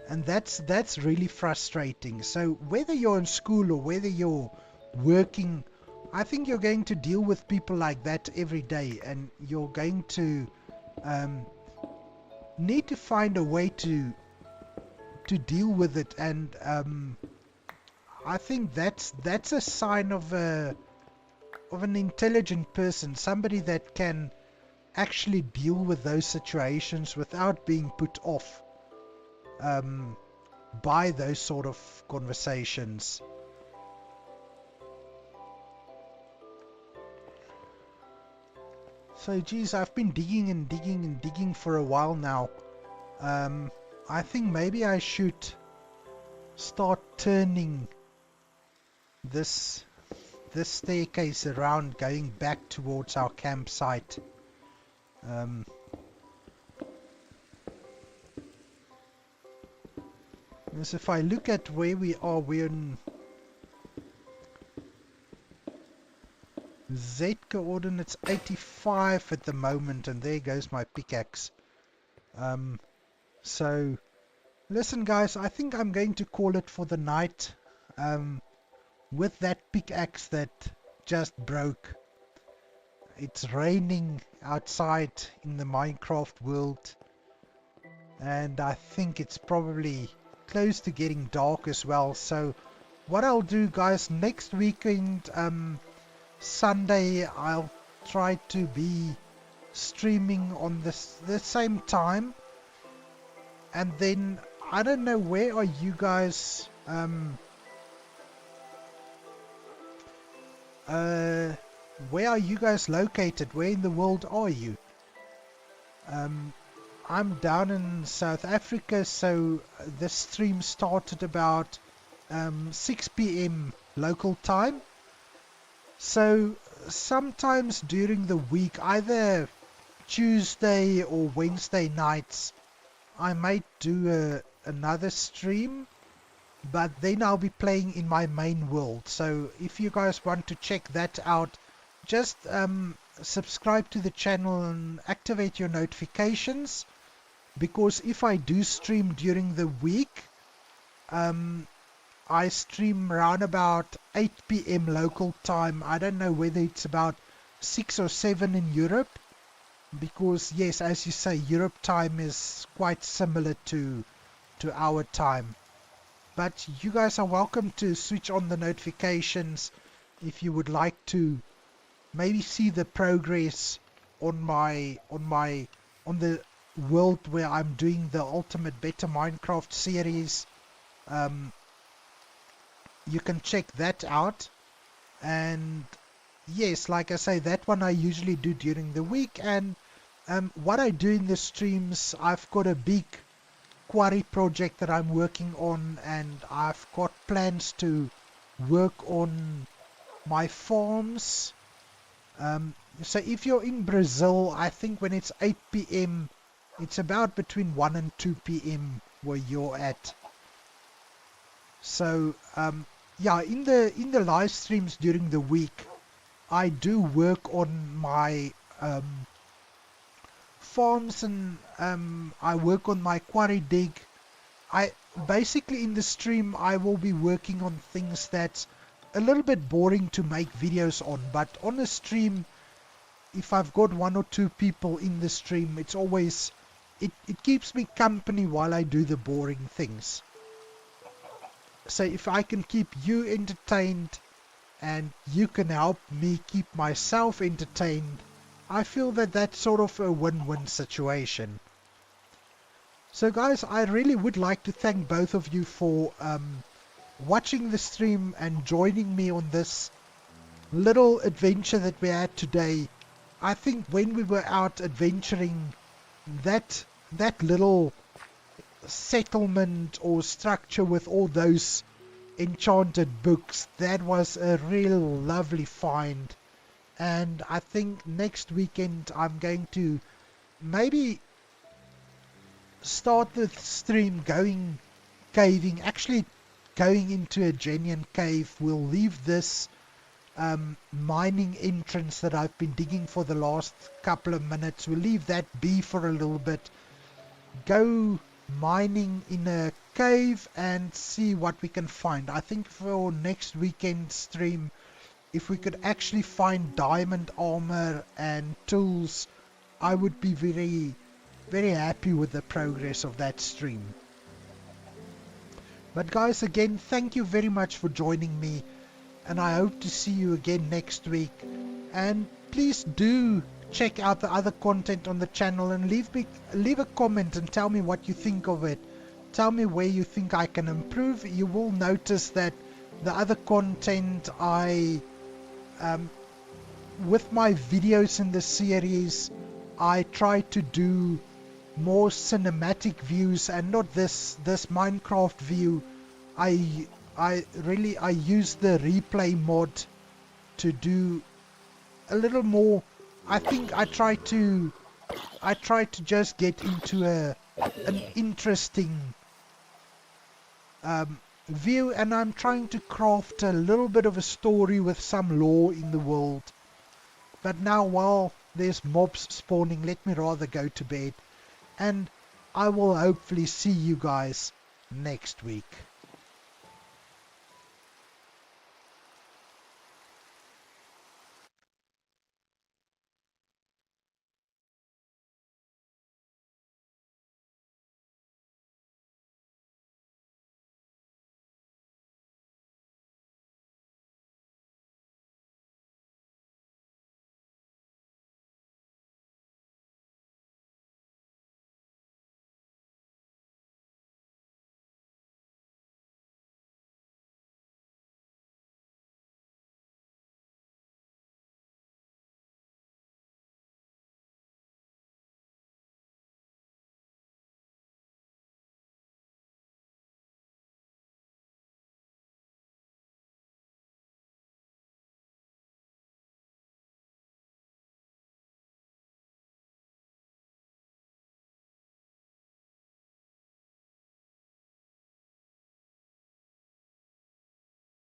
And that's really frustrating. So whether you're in school or whether you're working, I think you're going to deal with people like that every day, and you're going to need to find a way to deal with it. And I think that's a sign of an intelligent person, somebody that can actually deal with those situations without being put off by those sort of conversations. So geez, I've been digging and digging and digging for a while now. I think maybe I should start turning this staircase around, going back towards our campsite. Because if I look at where we are, we're in Z coordinates 85 at the moment, and there goes my pickaxe. So listen guys, I think I'm going to call it for the night. With that pickaxe that just broke. It's raining outside in the Minecraft world, and I think it's probably close to getting dark as well. So what I'll do guys, next weekend, Sunday, I'll try to be streaming on the same time, and then I don't know, where are you guys where are you guys located? Where in the world are you? I'm down in South Africa, so the stream started about 6 p.m. local time. So sometimes during the week, either Tuesday or Wednesday nights, I might do another stream, but then I'll be playing in my main world. So if you guys want to check that out, just subscribe to the channel and activate your notifications, because if I do stream during the week, I stream around about 8 p.m. local time. I don't know whether it's about 6 or 7 in Europe, because yes, as you say, Europe time is quite similar to our time. But you guys are welcome to switch on the notifications if you would like to maybe see the progress on the world where I'm doing the Ultimate Better Minecraft series. You can check that out. And yes, like I say, that one I usually do during the week. And what I do in the streams, I've got a big quarry project that I'm working on, and I've got plans to work on my farms. So if you're in Brazil, I think when it's 8 p.m, it's about between 1 and 2 p.m. where you're at. So yeah, in the live streams during the week, I do work on my farms, and I work on my quarry dig. I basically, in the stream, I will be working on things that's a little bit boring to make videos on, but on a stream, if I've got 1 or 2 people in the stream, it's always it keeps me company while I do the boring things. So if I can keep you entertained and you can help me keep myself entertained, I feel that that's sort of a win-win situation. So guys, I really would like to thank both of you for watching the stream and joining me on this little adventure that we had today. I think when we were out adventuring, that little settlement or structure with all those enchanted books, that was a real lovely find. and I think next weekend I'm going to maybe start the stream going caving, actually going into a genuine cave. We'll leave this mining entrance that I've been digging for the last couple of minutes. We'll leave that be for a little bit, go mining in a cave and see what we can find. I think for next weekend stream, if we could actually find diamond armor and tools, I would be very, very happy with the progress of that stream. But guys, again, thank you very much for joining me, and I hope to see you again next week. And please do check out the other content on the channel and leave a comment and tell me what you think of it. Tell me where you think I can improve. You will notice that the other content with my videos in the series, I try to do more cinematic views and not this Minecraft view. I use the replay mod to do a little more. I think I try to just get into an interesting view, and I'm trying to craft a little bit of a story with some lore in the world. But now, while there's mobs spawning, let me rather go to bed, and I will hopefully see you guys next week.